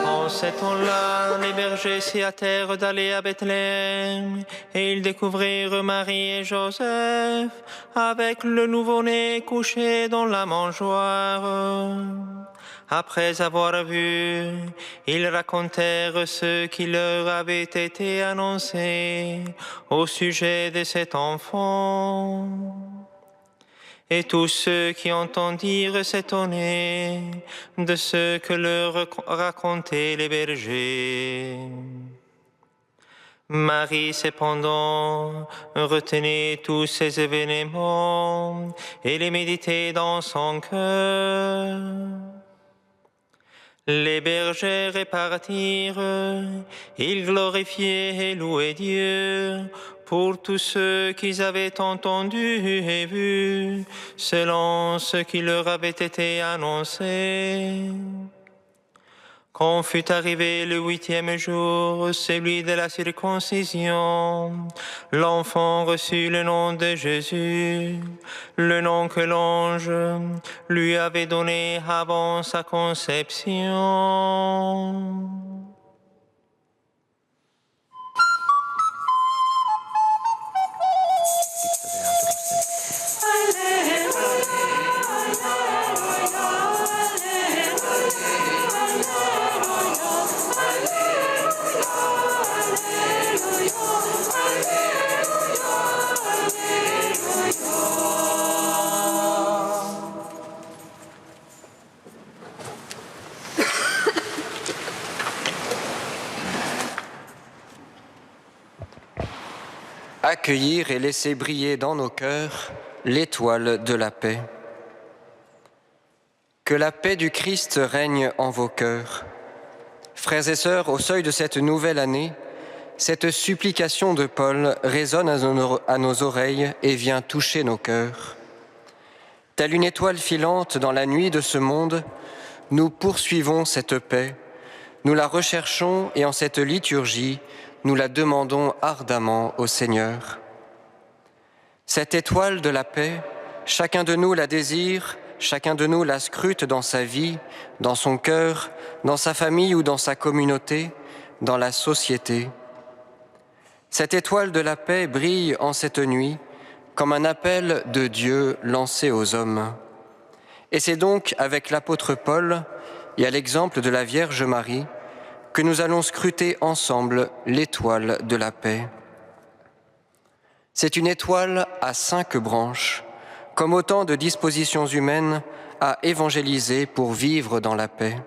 En ce temps-là, les bergers s'y hâtèrent d'aller à Bethléem, et ils découvrirent Marie et Joseph avec le nouveau-né couché dans la mangeoire. Après avoir vu, ils racontèrent ce qui leur avait été annoncé au sujet de cet enfant. Et tous ceux qui entendirent s'étonnaient de ce que leur racontaient les bergers. Marie, cependant, retenait tous ces événements et les méditait dans son cœur. Les bergers repartirent, ils glorifiaient et louaient Dieu pour tous ceux qu'ils avaient entendus et vus, selon ce qui leur avait été annoncé. Quand fut arrivé le 8e jour, celui de la circoncision, l'enfant reçut le nom de Jésus, le nom que l'ange lui avait donné avant sa conception. Accueillir et laisser briller dans nos cœurs l'étoile de la paix. Que la paix du Christ règne en vos cœurs. Frères et sœurs, au seuil de cette nouvelle année, cette supplication de Paul résonne à nos oreilles et vient toucher nos cœurs. Telle une étoile filante dans la nuit de ce monde, nous poursuivons cette paix, nous la recherchons et en cette liturgie, nous la demandons ardemment au Seigneur. Cette étoile de la paix, chacun de nous la désire, chacun de nous la scrute dans sa vie, dans son cœur, dans sa famille ou dans sa communauté, dans la société. Cette étoile de la paix brille en cette nuit comme un appel de Dieu lancé aux hommes. Et c'est donc avec l'apôtre Paul et à l'exemple de la Vierge Marie que nous allons scruter ensemble l'étoile de la paix. C'est une étoile à 5 branches, comme autant de dispositions humaines à évangéliser pour vivre dans la paix.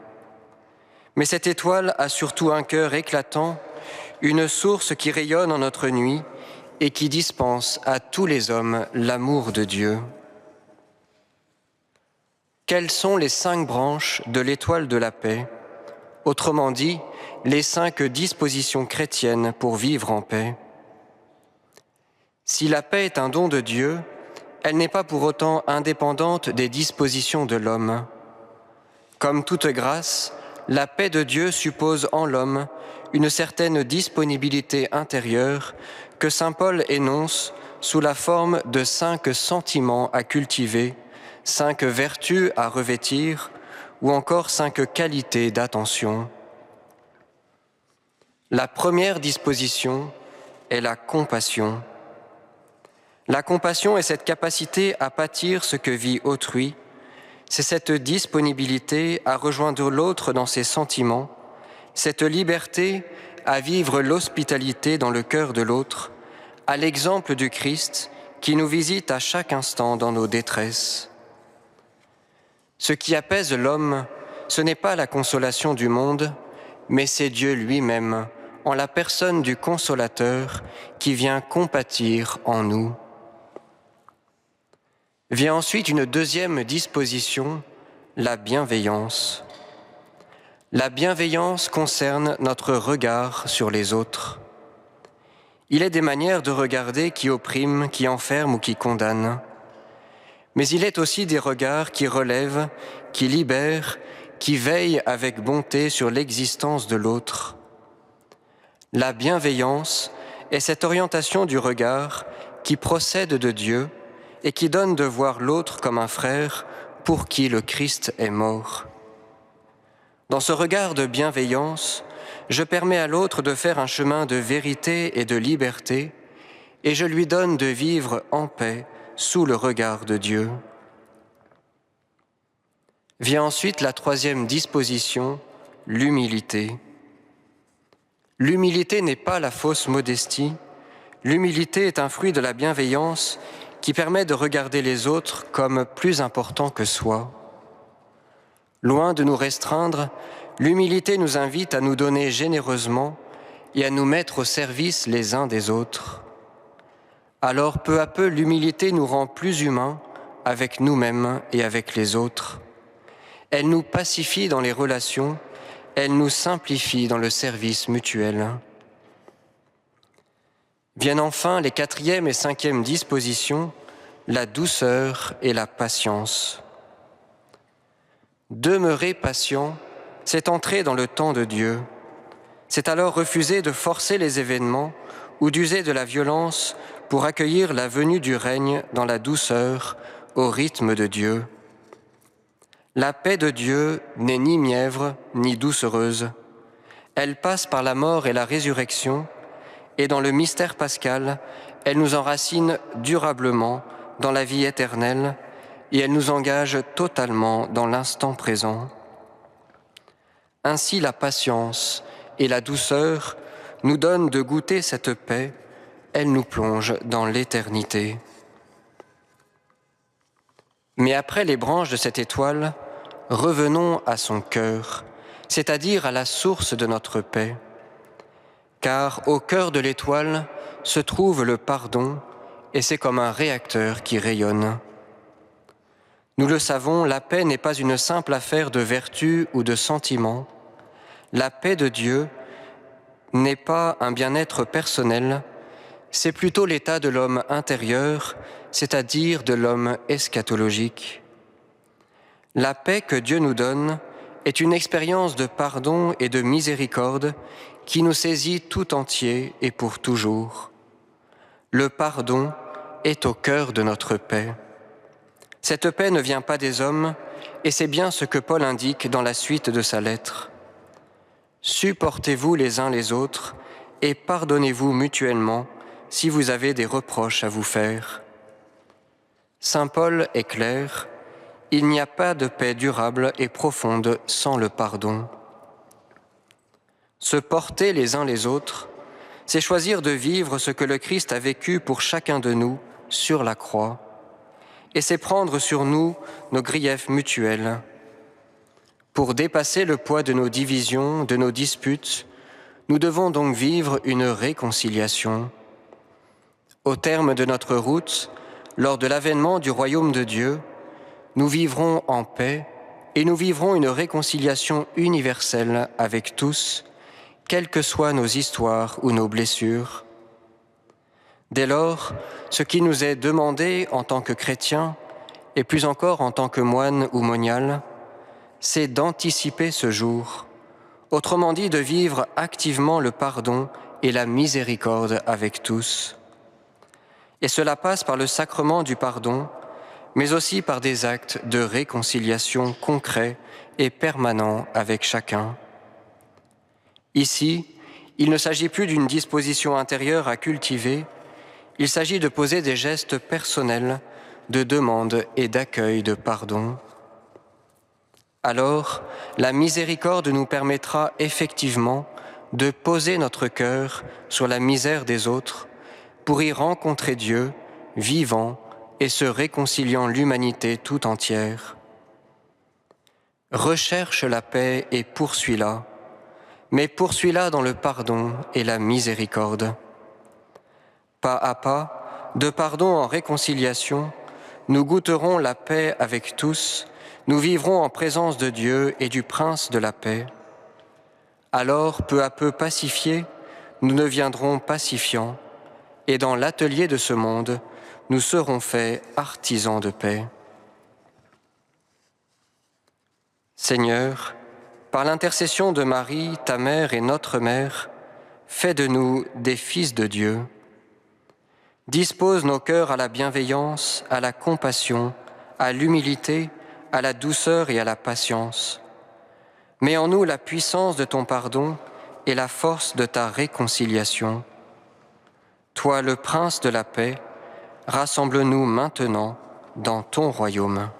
Mais cette étoile a surtout un cœur éclatant, une source qui rayonne en notre nuit et qui dispense à tous les hommes l'amour de Dieu. Quelles sont les 5 branches de l'étoile de la paix ? Autrement dit, les 5 dispositions chrétiennes pour vivre en paix. Si la paix est un don de Dieu, elle n'est pas pour autant indépendante des dispositions de l'homme. Comme toute grâce, la paix de Dieu suppose en l'homme une certaine disponibilité intérieure que saint Paul énonce sous la forme de 5 sentiments à cultiver, 5 vertus à revêtir ou encore 5 qualités d'attention. La première disposition est la compassion. La compassion est cette capacité à pâtir ce que vit autrui, c'est cette disponibilité à rejoindre l'autre dans ses sentiments, cette liberté à vivre l'hospitalité dans le cœur de l'autre, à l'exemple du Christ qui nous visite à chaque instant dans nos détresses. Ce qui apaise l'homme, ce n'est pas la consolation du monde, mais c'est Dieu lui-même, en la personne du Consolateur qui vient compatir en nous. Vient ensuite une deuxième disposition, la bienveillance. La bienveillance concerne notre regard sur les autres. Il est des manières de regarder qui oppriment, qui enferment ou qui condamnent. Mais il est aussi des regards qui relèvent, qui libèrent, qui veillent avec bonté sur l'existence de l'autre. La bienveillance est cette orientation du regard qui procède de Dieu et qui donne de voir l'autre comme un frère pour qui le Christ est mort. Dans ce regard de bienveillance, je permets à l'autre de faire un chemin de vérité et de liberté, et je lui donne de vivre en paix sous le regard de Dieu. Vient ensuite la troisième disposition, l'humilité. L'humilité n'est pas la fausse modestie. L'humilité est un fruit de la bienveillance qui permet de regarder les autres comme plus importants que soi. Loin de nous restreindre, l'humilité nous invite à nous donner généreusement et à nous mettre au service les uns des autres. Alors peu à peu, l'humilité nous rend plus humains avec nous-mêmes et avec les autres. Elle nous pacifie dans les relations, elle nous simplifie dans le service mutuel. Viennent enfin les 4e et 5e dispositions, la douceur et la patience. Demeurer patient, c'est entrer dans le temps de Dieu. C'est alors refuser de forcer les événements ou d'user de la violence pour accueillir la venue du règne dans la douceur, au rythme de Dieu. La paix de Dieu n'est ni mièvre ni doucereuse. Elle passe par la mort et la résurrection, et dans le mystère pascal, elle nous enracine durablement dans la vie éternelle et elle nous engage totalement dans l'instant présent. Ainsi, la patience et la douceur nous donnent de goûter cette paix, elle nous plonge dans l'éternité. Mais après les branches de cette étoile, revenons à son cœur, c'est-à-dire à la source de notre paix. Car au cœur de l'étoile se trouve le pardon, et c'est comme un réacteur qui rayonne. Nous le savons, la paix n'est pas une simple affaire de vertu ou de sentiment. La paix de Dieu n'est pas un bien-être personnel, c'est plutôt l'état de l'homme intérieur, c'est-à-dire de l'homme eschatologique. La paix que Dieu nous donne est une expérience de pardon et de miséricorde qui nous saisit tout entier et pour toujours. Le pardon est au cœur de notre paix. Cette paix ne vient pas des hommes, et c'est bien ce que Paul indique dans la suite de sa lettre. Supportez-vous les uns les autres et pardonnez-vous mutuellement si vous avez des reproches à vous faire. Saint Paul est clair, il n'y a pas de paix durable et profonde sans le pardon. Se porter les uns les autres, c'est choisir de vivre ce que le Christ a vécu pour chacun de nous sur la croix, et c'est prendre sur nous nos griefs mutuels. Pour dépasser le poids de nos divisions, de nos disputes, nous devons donc vivre une réconciliation. Au terme de notre route, lors de l'avènement du royaume de Dieu, nous vivrons en paix et nous vivrons une réconciliation universelle avec tous, quelles que soient nos histoires ou nos blessures. Dès lors, ce qui nous est demandé en tant que chrétiens, et plus encore en tant que moines ou moniales, c'est d'anticiper ce jour, autrement dit de vivre activement le pardon et la miséricorde avec tous. Et cela passe par le sacrement du pardon, mais aussi par des actes de réconciliation concrets et permanents avec chacun. Ici, il ne s'agit plus d'une disposition intérieure à cultiver, il s'agit de poser des gestes personnels de demande et d'accueil de pardon. Alors, la miséricorde nous permettra effectivement de poser notre cœur sur la misère des autres pour y rencontrer Dieu, vivant et se réconciliant l'humanité tout entière. Recherche la paix et poursuis-la, mais poursuis-la dans le pardon et la miséricorde. Pas à pas, de pardon en réconciliation, nous goûterons la paix avec tous, nous vivrons en présence de Dieu et du Prince de la paix. Alors, peu à peu pacifiés, nous deviendrons pacifiants, et dans l'atelier de ce monde, nous serons faits artisans de paix. Seigneur, par l'intercession de Marie, ta mère et notre mère, fais de nous des fils de Dieu. Dispose nos cœurs à la bienveillance, à la compassion, à l'humilité, à la douceur et à la patience. Mets en nous la puissance de ton pardon et la force de ta réconciliation. Toi, le Prince de la paix, rassemble-nous maintenant dans ton royaume.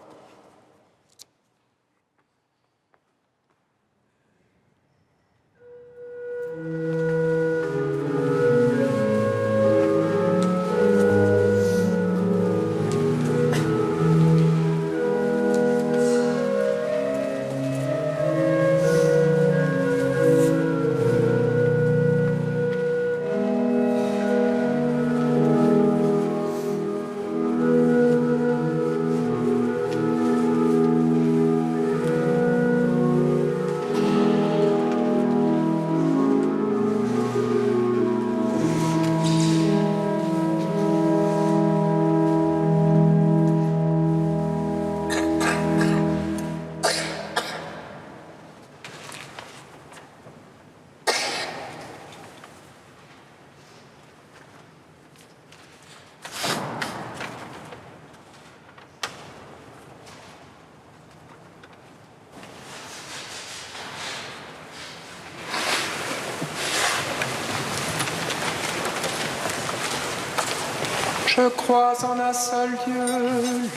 Je crois en un seul Dieu,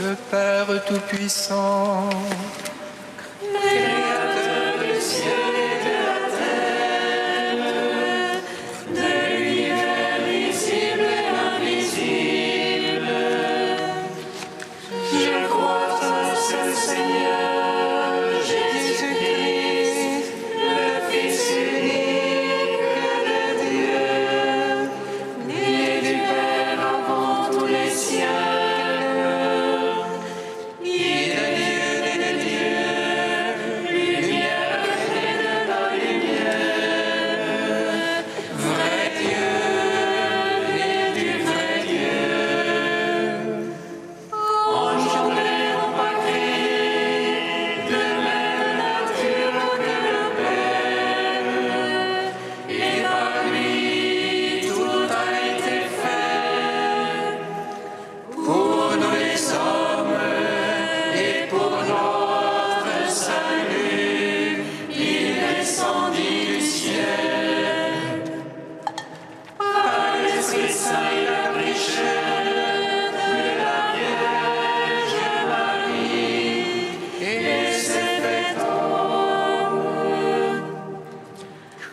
le Père Tout-Puissant, Créateur du ciel et de la terre, de l'univers visible et invisible. Je crois en un seul Seigneur, Jésus-Christ, le Fils unique de Dieu, né du Père avant tous les siècles.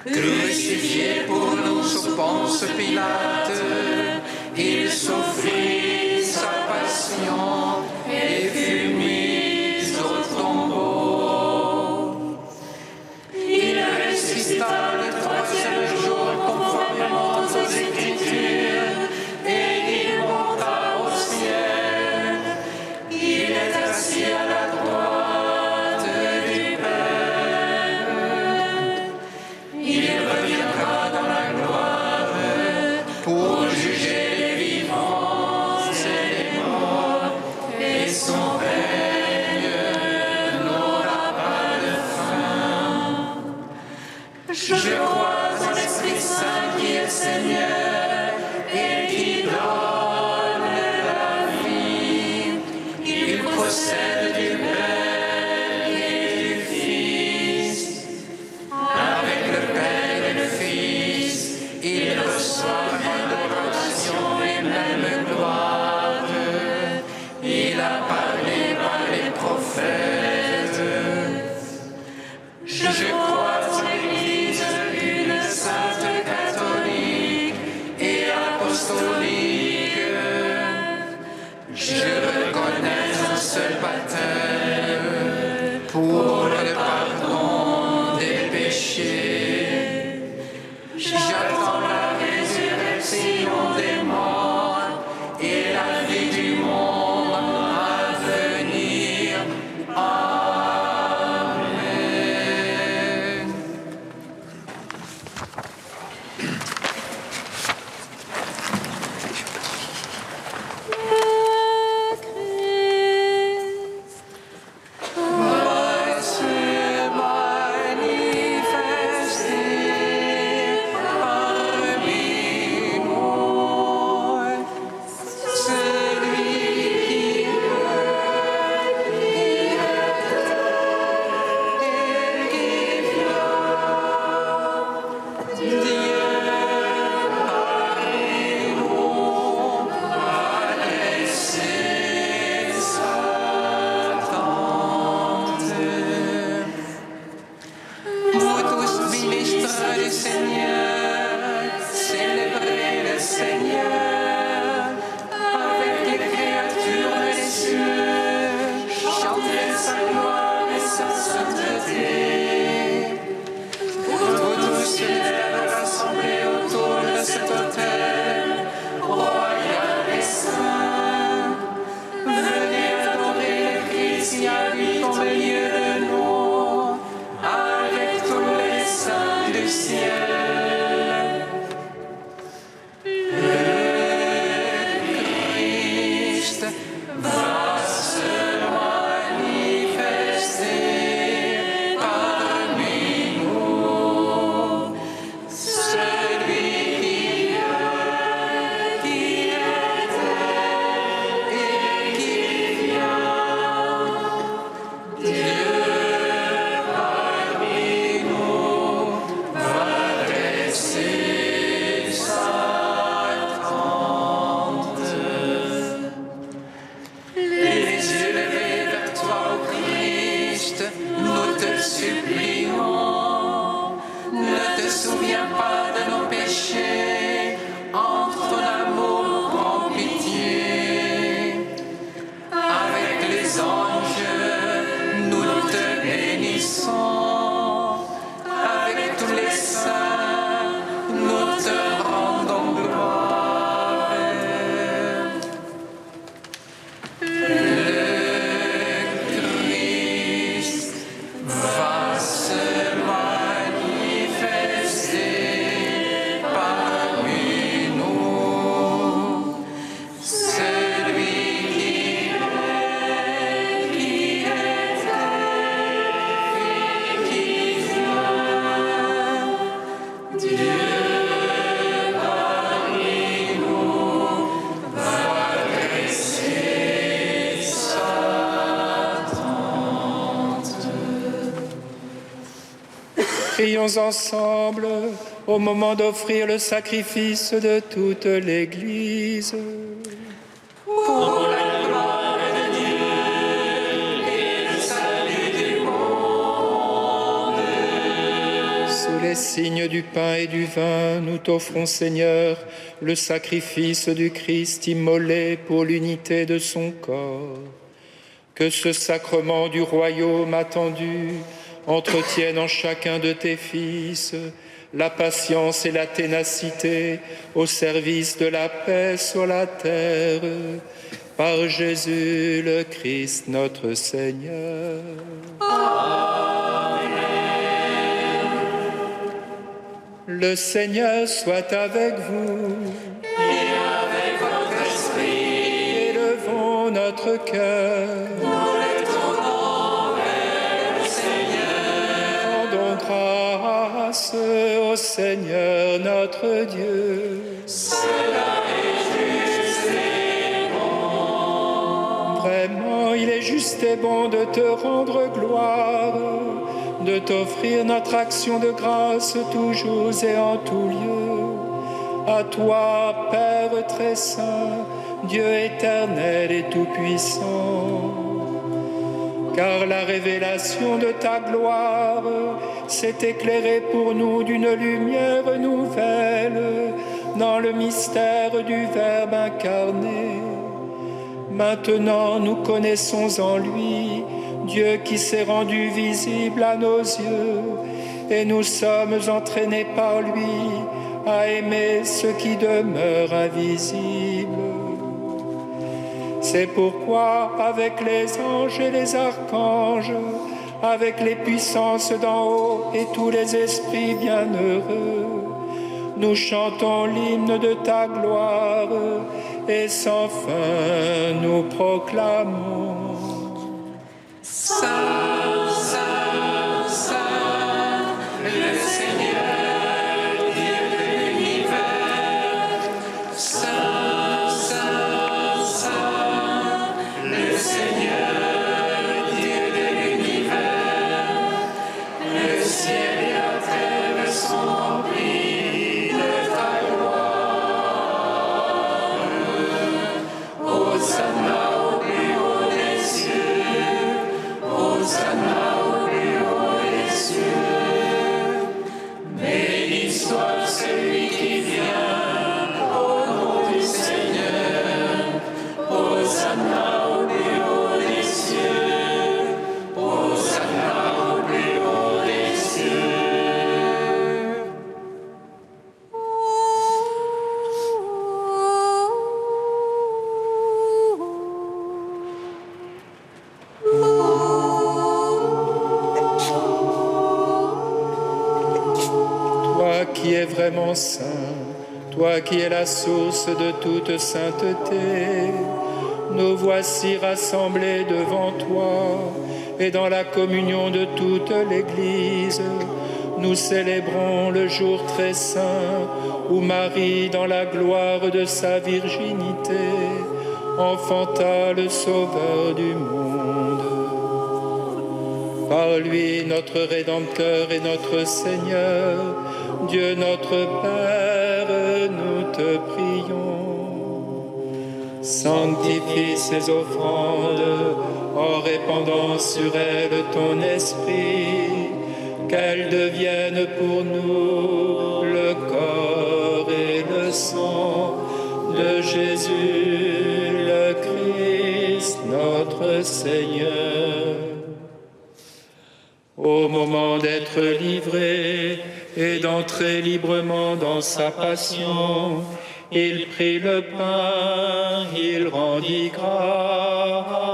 Crucifié pour nous sous Ponce Pilate, il souffrit sa passion et fut mis au tombeau. Il ressuscita le troisième jour conformément aux Écritures et il monta au ciel. Il est assis à la droite du Père. Il reviendra dans la gloire pour juger les vivants et les morts, et son règne n'aura pas de fin. Je crois en l'Esprit Saint qui est Seigneur et qui donne la vie. Il procède du Père et du Fils. Avec le Père et le Fils, il reçoit même adoration et même gloire. Il a parlé par les prophètes. Je crois en l'Église une sainte catholique et apostolique. Je reconnais un seul baptême pour le pardon des péchés. J'attends la résurrection des morts et la vie du monde à venir. Amen. Le Christ Prions ensemble au moment d'offrir le sacrifice de toute l'Église. Pour la gloire de Dieu et le salut du monde. Sous les signes du pain et du vin, nous t'offrons, Seigneur, le sacrifice du Christ immolé pour l'unité de son corps. Que ce sacrement du royaume attendu entretienne en chacun de tes fils la patience et la ténacité au service de la paix sur la terre, par Jésus le Christ notre Seigneur. Amen. Le Seigneur soit avec vous. Et avec votre esprit. Élevons notre cœur. Nous le tournons vers le Seigneur. Rendons grâce au Seigneur notre Dieu. Cela est juste et bon. Vraiment, il est juste et bon de te rendre gloire, de t'offrir notre action de grâce toujours et en tout lieu. À toi, Père très saint, Dieu éternel et tout-puissant. Car la révélation de ta gloire s'est éclairée pour nous d'une lumière nouvelle dans le mystère du Verbe incarné. Maintenant, nous connaissons en lui Dieu qui s'est rendu visible à nos yeux, et nous sommes entraînés par lui à aimer ce qui demeure invisible. C'est pourquoi, avec les anges et les archanges, avec les puissances d'en haut et tous les esprits bienheureux, nous chantons l'hymne de ta gloire, et sans fin nous proclamons. Saint, Saint, Saint, le Seigneur, Dieu de l'univers. Saint, Saint, Saint, le Seigneur, Dieu de l'univers. Le ciel et la terre sont remplis de ta gloire. Hosanna au plus haut des cieux. Hosanna au plus haut des cieux. Béni soit celui qui vient au nom du Seigneur. Hosanna au plus haut des cieux. Hosanna au plus haut des cieux. Toi qui es vraiment saint, toi qui es la source de toute sainteté, nous voici rassemblés devant toi, et dans la communion de toute l'Église, nous célébrons le jour très saint où Marie, dans la gloire de sa virginité, enfanta le Sauveur du monde. Par lui, notre Rédempteur et notre Seigneur, Dieu notre Père, nous te prions. Sanctifie ces offrandes en répandant sur elles ton esprit, qu'elles deviennent pour nous le corps et le sang de Jésus le Christ, notre Seigneur. Au moment d'être livré et d'entrer librement dans sa passion, il prit le pain, il rendit grâce,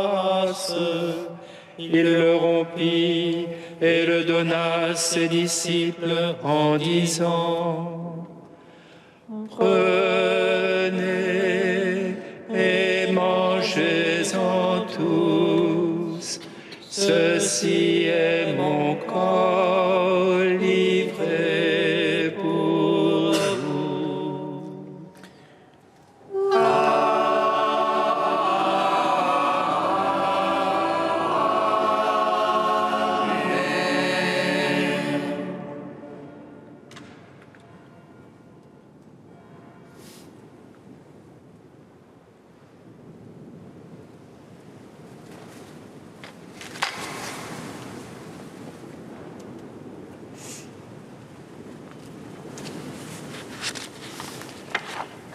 il le rompit et le donna à ses disciples en disant: Prenez et mangez-en tous, ceci est mon corps livré pour vous.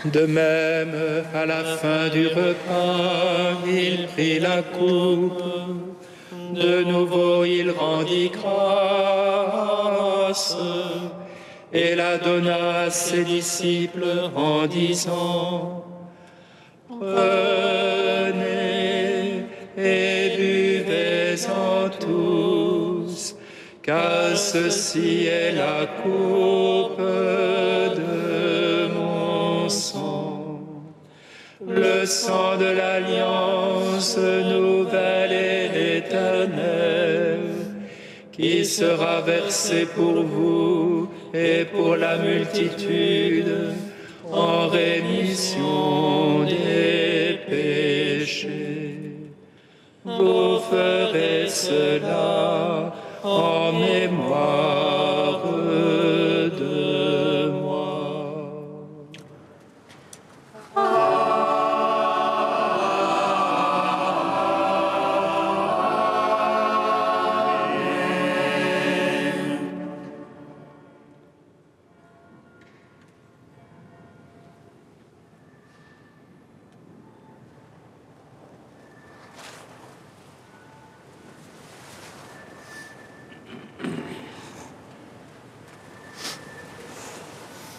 De même, à la fin du repas, il prit la coupe. De nouveau, il rendit grâce et la donna à ses disciples en disant: Prenez et buvez-en tous, car ceci est la coupe de mon sang, le sang de l'alliance nouvelle et éternelle, qui sera versé pour vous et pour la multitude en rémission des péchés. Vous ferez cela en mémoire de moi.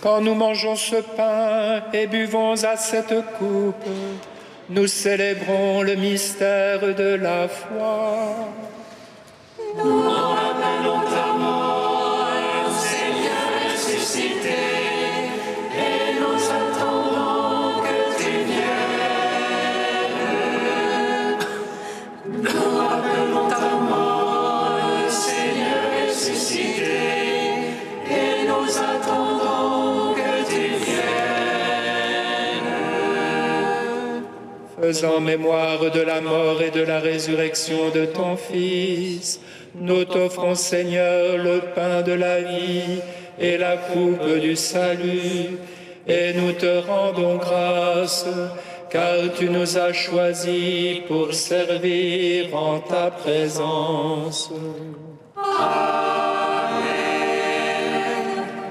Quand nous mangeons ce pain et buvons à cette coupe, nous célébrons le mystère de la foi. Nous rappelons ta mort, Seigneur ressuscité, et nous attendons que tu viennes. Nous rappelons ta mort, Seigneur ressuscité, et nous attendons que tu viennes. Faisant mémoire de la mort et de la résurrection de ton Fils, nous t'offrons, Seigneur, le pain de la vie et la coupe du salut, et nous te rendons grâce, car tu nous as choisis pour servir en ta présence.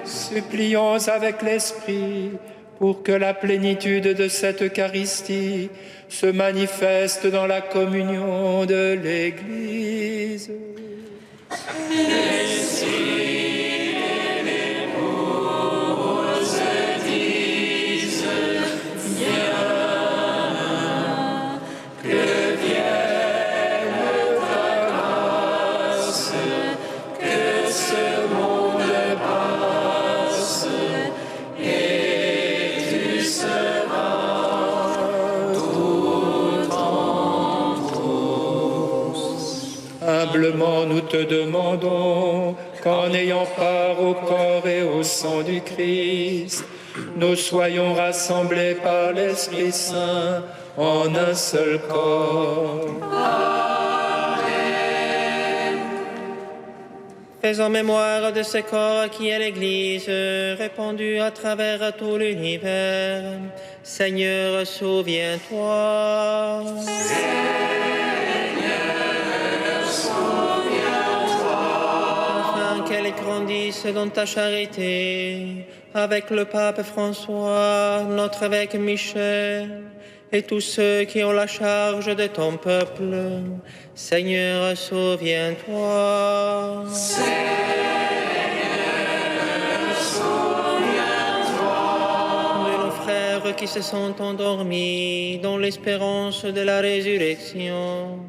Supplions avec l'Esprit pour que la plénitude de cette Eucharistie se manifeste dans la communion de l'Église. Humblement nous te demandons qu'en ayant part au corps et au sang du Christ, nous soyons rassemblés par l'Esprit Saint en un seul corps. Faisons mémoire de ce corps qui est l'Église, répandu à travers tout l'univers. Seigneur, souviens-toi. Qu'elle grandisse dans ta charité, avec le pape François, notre évêque Michel, et tous ceux qui ont la charge de ton peuple. Seigneur, souviens-toi. Seigneur, souviens-toi. De nos frères qui se sont endormis dans l'espérance de la résurrection.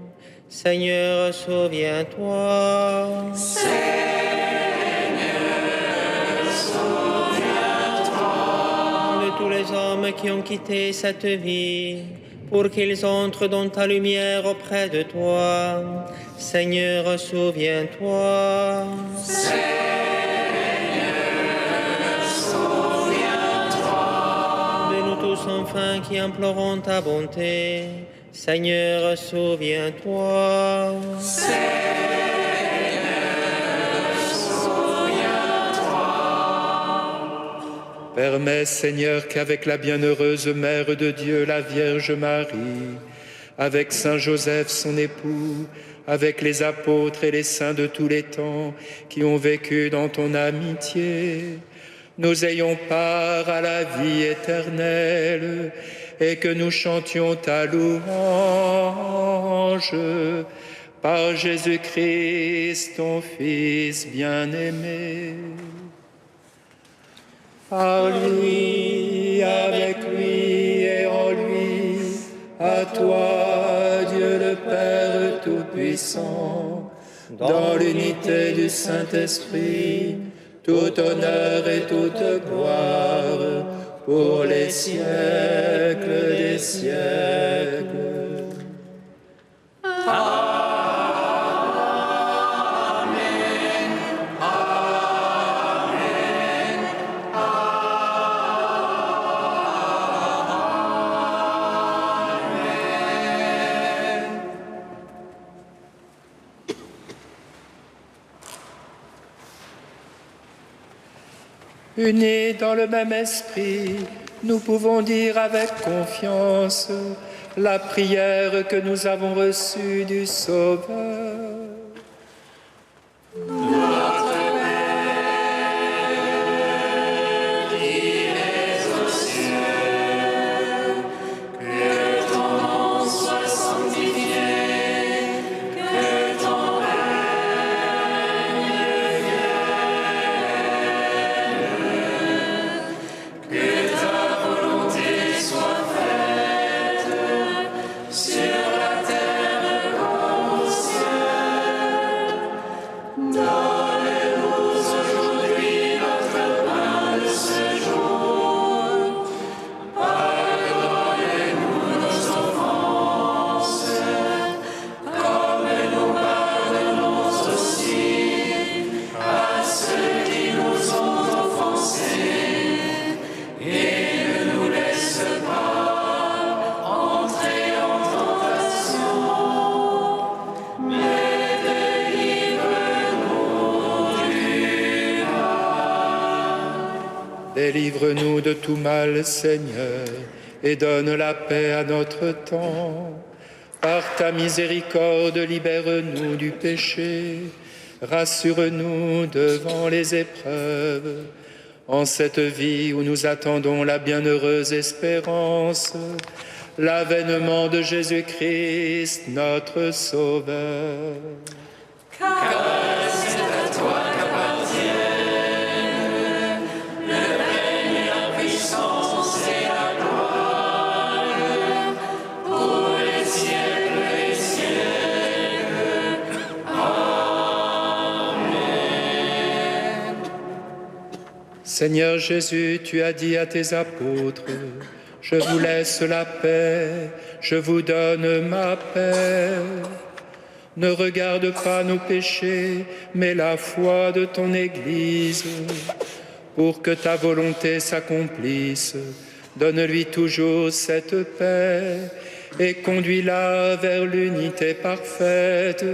Seigneur, souviens-toi. Tous les hommes qui ont quitté cette vie, pour qu'ils entrent dans ta lumière auprès de toi. Seigneur, souviens-toi. Seigneur, souviens-toi. De nous tous enfin qui implorons ta bonté. Seigneur, souviens-toi. Permets, Seigneur, qu'avec la bienheureuse Mère de Dieu, la Vierge Marie, avec Saint Joseph, son époux, avec les apôtres et les saints de tous les temps qui ont vécu dans ton amitié, nous ayons part à la vie éternelle et que nous chantions ta louange par Jésus-Christ, ton Fils bien-aimé. Par lui, avec lui et en lui, à toi, Dieu le Père Tout-Puissant, dans l'unité du Saint-Esprit, tout honneur et toute gloire pour les siècles des siècles. Unis dans le même esprit, nous pouvons dire avec confiance la prière que nous avons reçue du Sauveur. Délivre-nous de tout mal, Seigneur, et donne la paix à notre temps. Par ta miséricorde, libère-nous du péché, rassure-nous devant les épreuves. En cette vie où nous attendons la bienheureuse espérance, l'avènement de Jésus-Christ, notre Sauveur. Car c'est à toi Seigneur Jésus, tu as dit à tes apôtres, je vous laisse la paix, je vous donne ma paix. Ne regarde pas nos péchés, mais la foi de ton Église. Pour que ta volonté s'accomplisse, donne-lui toujours cette paix et conduis-la vers l'unité parfaite,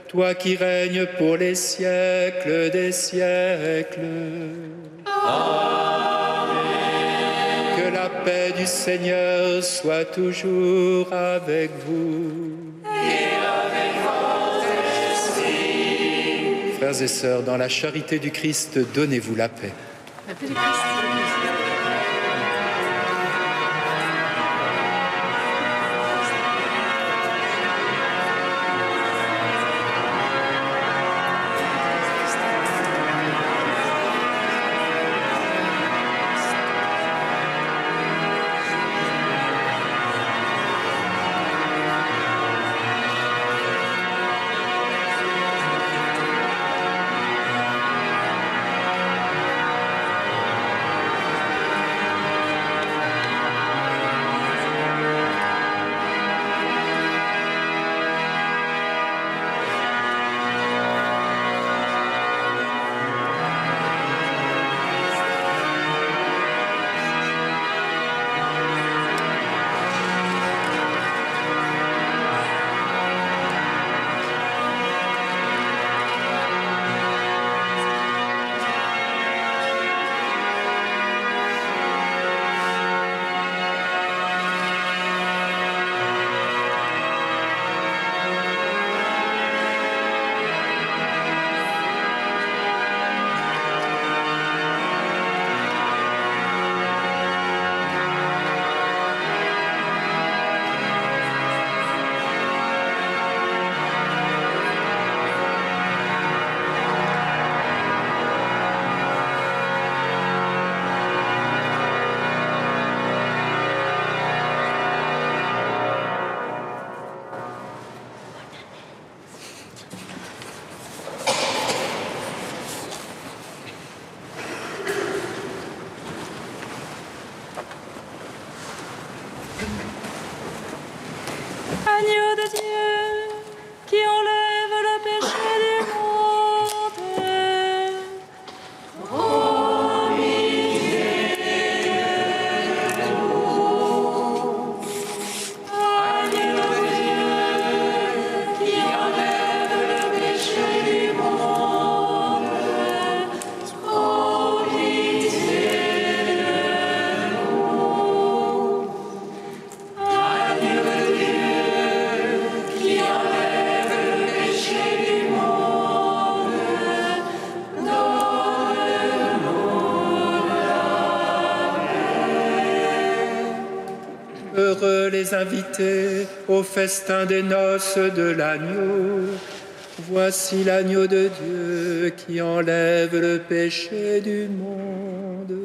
toi qui règnes pour les siècles des siècles. Amen. Que la paix du Seigneur soit toujours avec vous. Et avec votre esprit. Frères et sœurs, dans la charité du Christ, donnez-vous la paix. La paix du Christ. Agneau de Dieu, qui enlève le péché du monde. Heureux les invités au festin des noces de l'agneau. Voici l'agneau de Dieu qui enlève le péché du monde.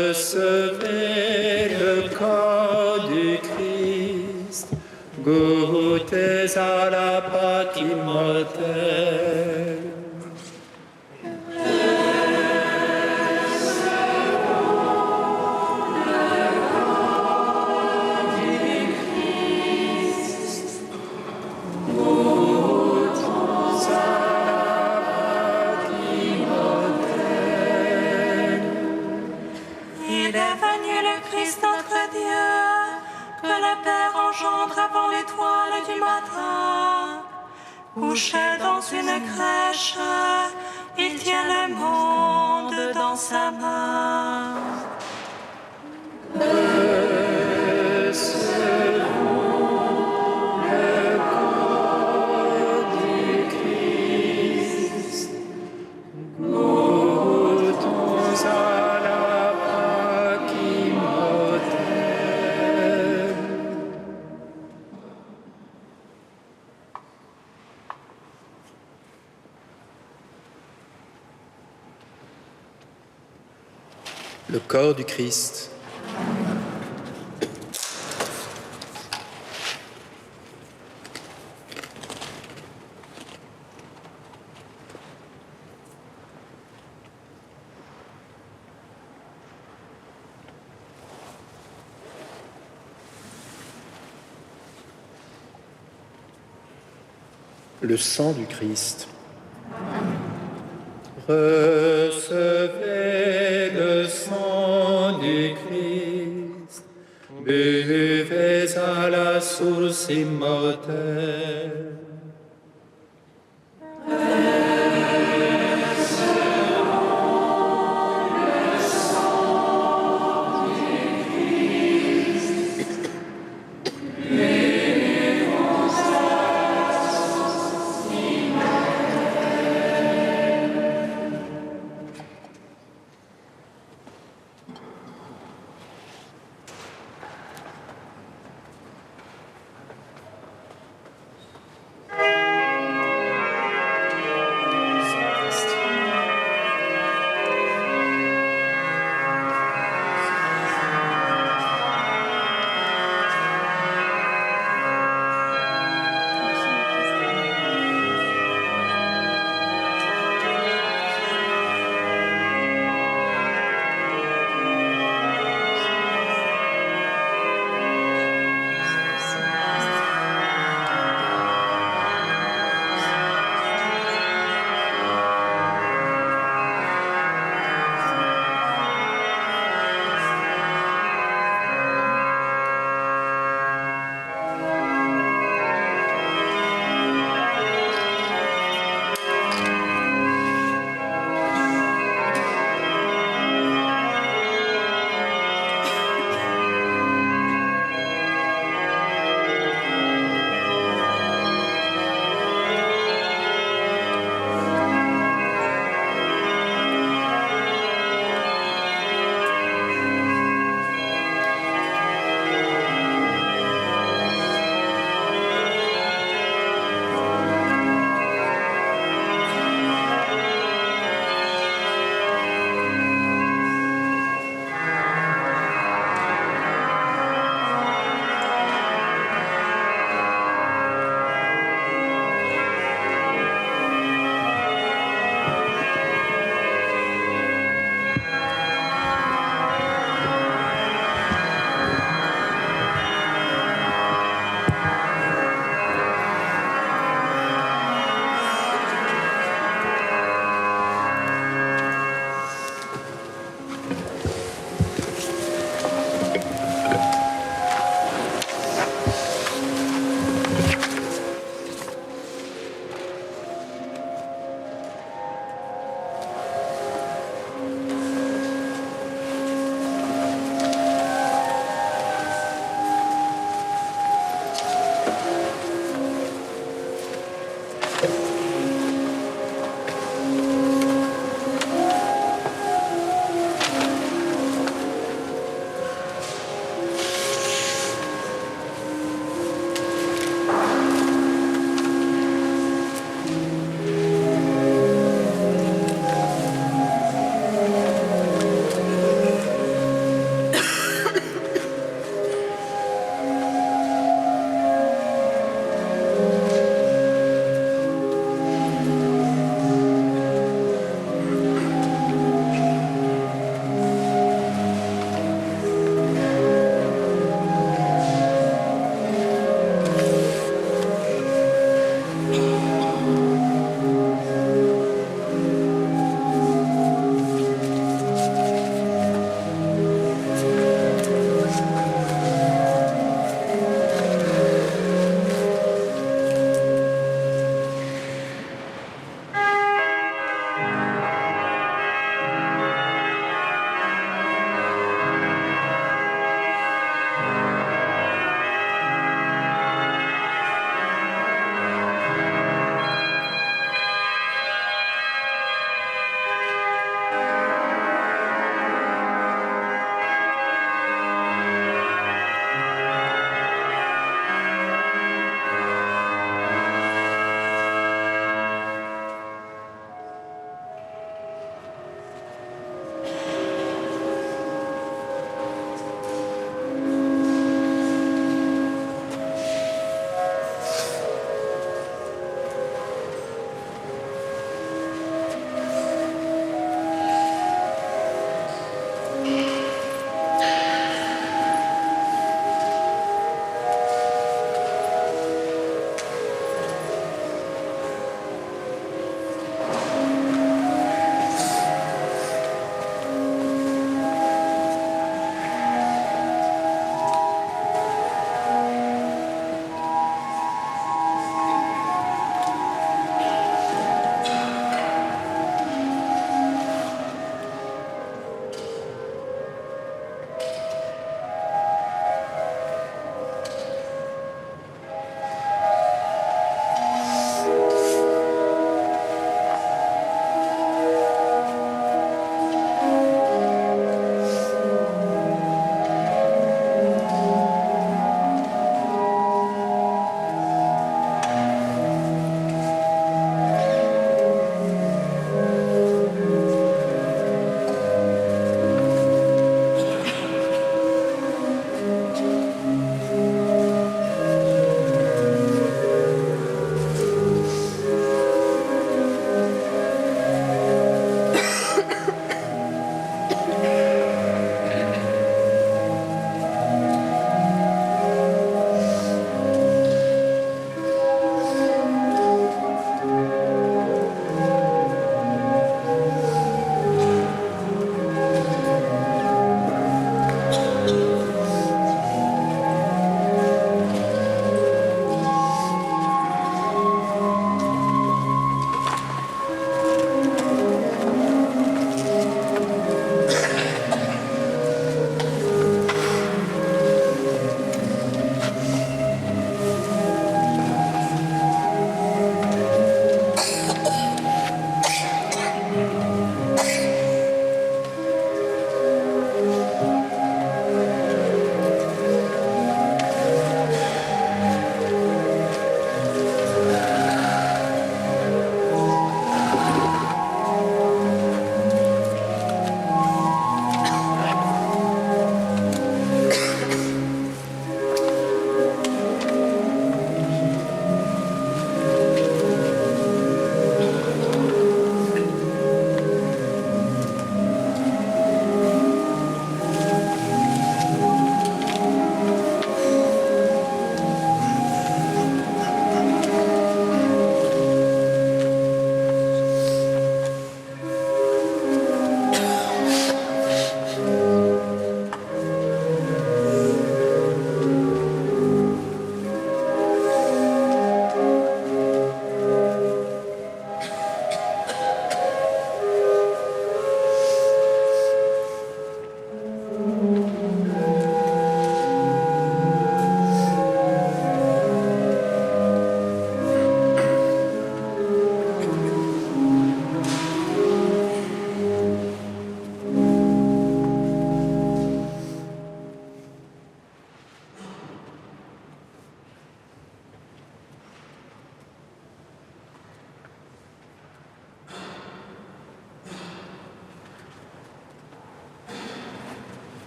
Recevez le corps du Christ, goûtez à la pâte immortelle. Il est venu le Christ notre Dieu, que le Père engendre avant l'étoile du matin. Couché dans une crèche, il tient le monde dans sa main. Le corps du Christ. Le sang du Christ. Recevez le sang du Christ, buvez à la source immortelle.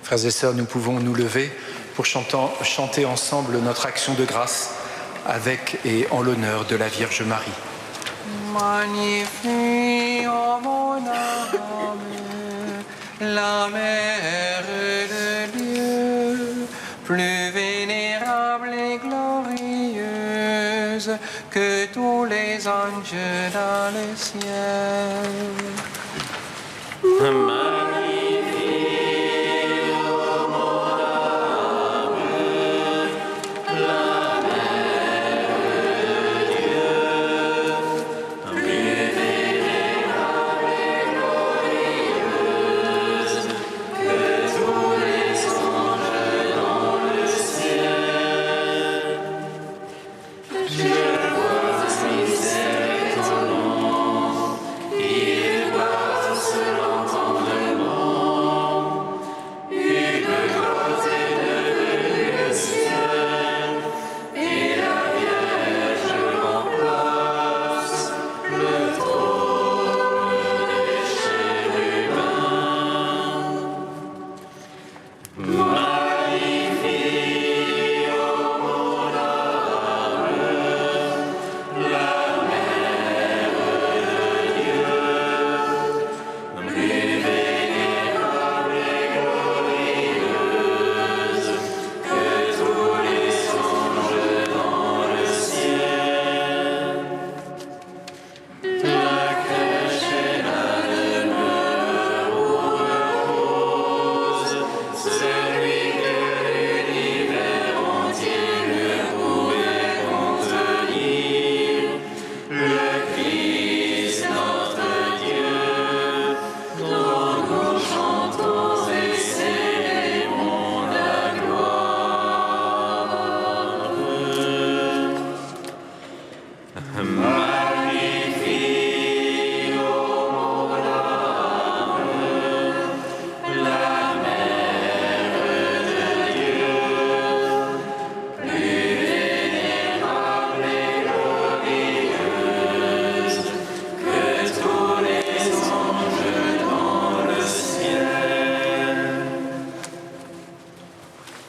Frères et sœurs, nous pouvons nous lever pour chanter ensemble notre action de grâce avec et en l'honneur de la Vierge Marie. Magnifique mon âme, la mère de Dieu, plus vénérable et glorieuse que tous les anges dans le ciel.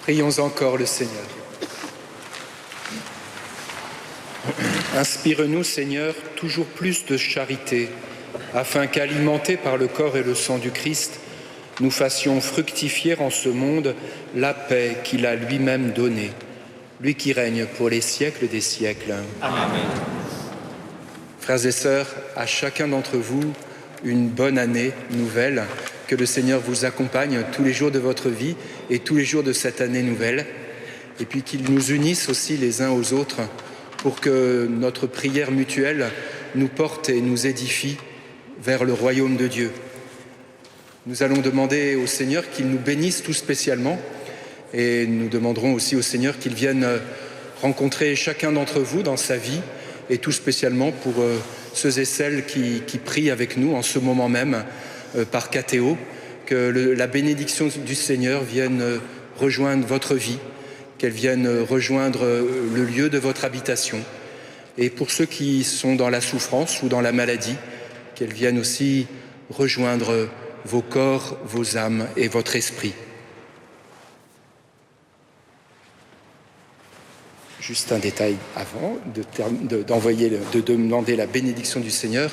Prions encore le Seigneur. Inspire-nous, Seigneur, toujours plus de charité, afin qu'alimentés par le corps et le sang du Christ, nous fassions fructifier en ce monde la paix qu'il a lui-même donnée, lui qui règne pour les siècles des siècles. Amen. Frères et sœurs, à chacun d'entre vous, une bonne année nouvelle, que le Seigneur vous accompagne tous les jours de votre vie et tous les jours de cette année nouvelle, et puis qu'il nous unisse aussi les uns aux autres pour que notre prière mutuelle nous porte et nous édifie vers le royaume de Dieu. Nous allons demander au Seigneur qu'il nous bénisse tout spécialement, et nous demanderons aussi au Seigneur qu'il vienne rencontrer chacun d'entre vous dans sa vie, et tout spécialement pour ceux et celles qui prient avec nous en ce moment même par catéo, que la bénédiction du Seigneur vienne rejoindre votre vie, qu'elle vienne rejoindre le lieu de votre habitation. Et pour ceux qui sont dans la souffrance ou dans la maladie, qu'elle vienne aussi rejoindre vos corps, vos âmes et votre esprit. Juste un détail avant de demander la bénédiction du Seigneur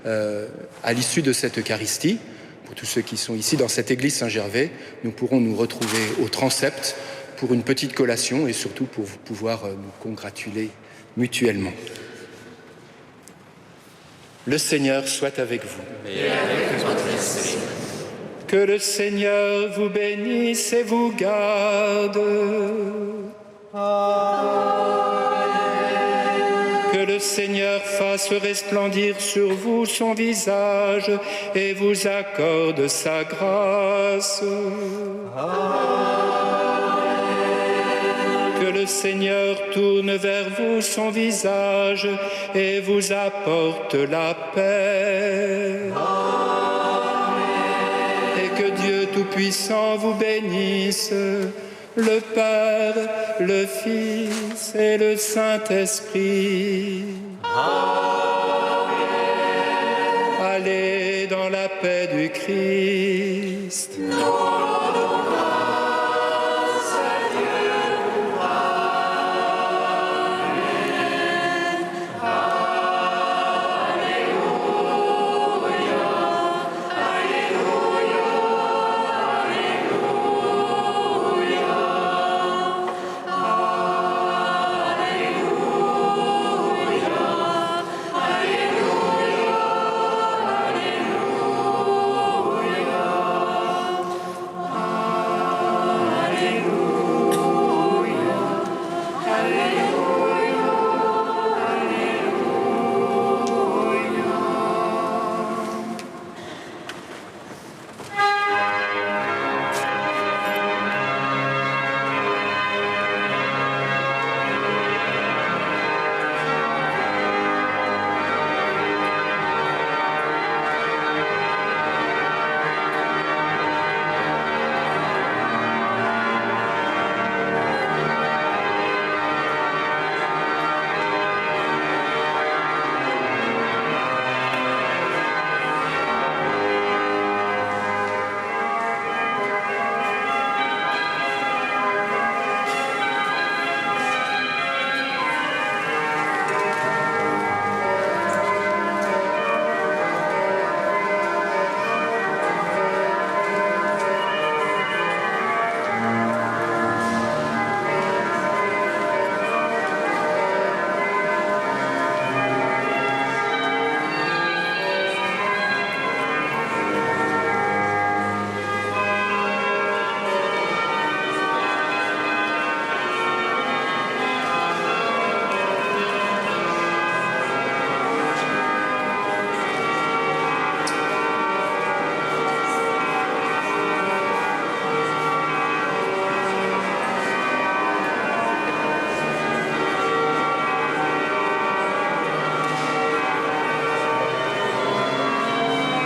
à l'issue de cette Eucharistie. Pour tous ceux qui sont ici dans cette église Saint-Gervais, nous pourrons nous retrouver au transept pour une petite collation et surtout pour pouvoir nous congratuler mutuellement. Le Seigneur soit avec vous. Et avec votre esprit. Que le Seigneur vous bénisse et vous garde. Que le Seigneur fasse resplendir sur vous son visage et vous accorde sa grâce. Que le Seigneur tourne vers vous son visage et vous apporte la paix. Et que Dieu Tout-Puissant vous bénisse, le Père, le Fils et le Saint-Esprit. Amen. Allez dans la paix du Christ.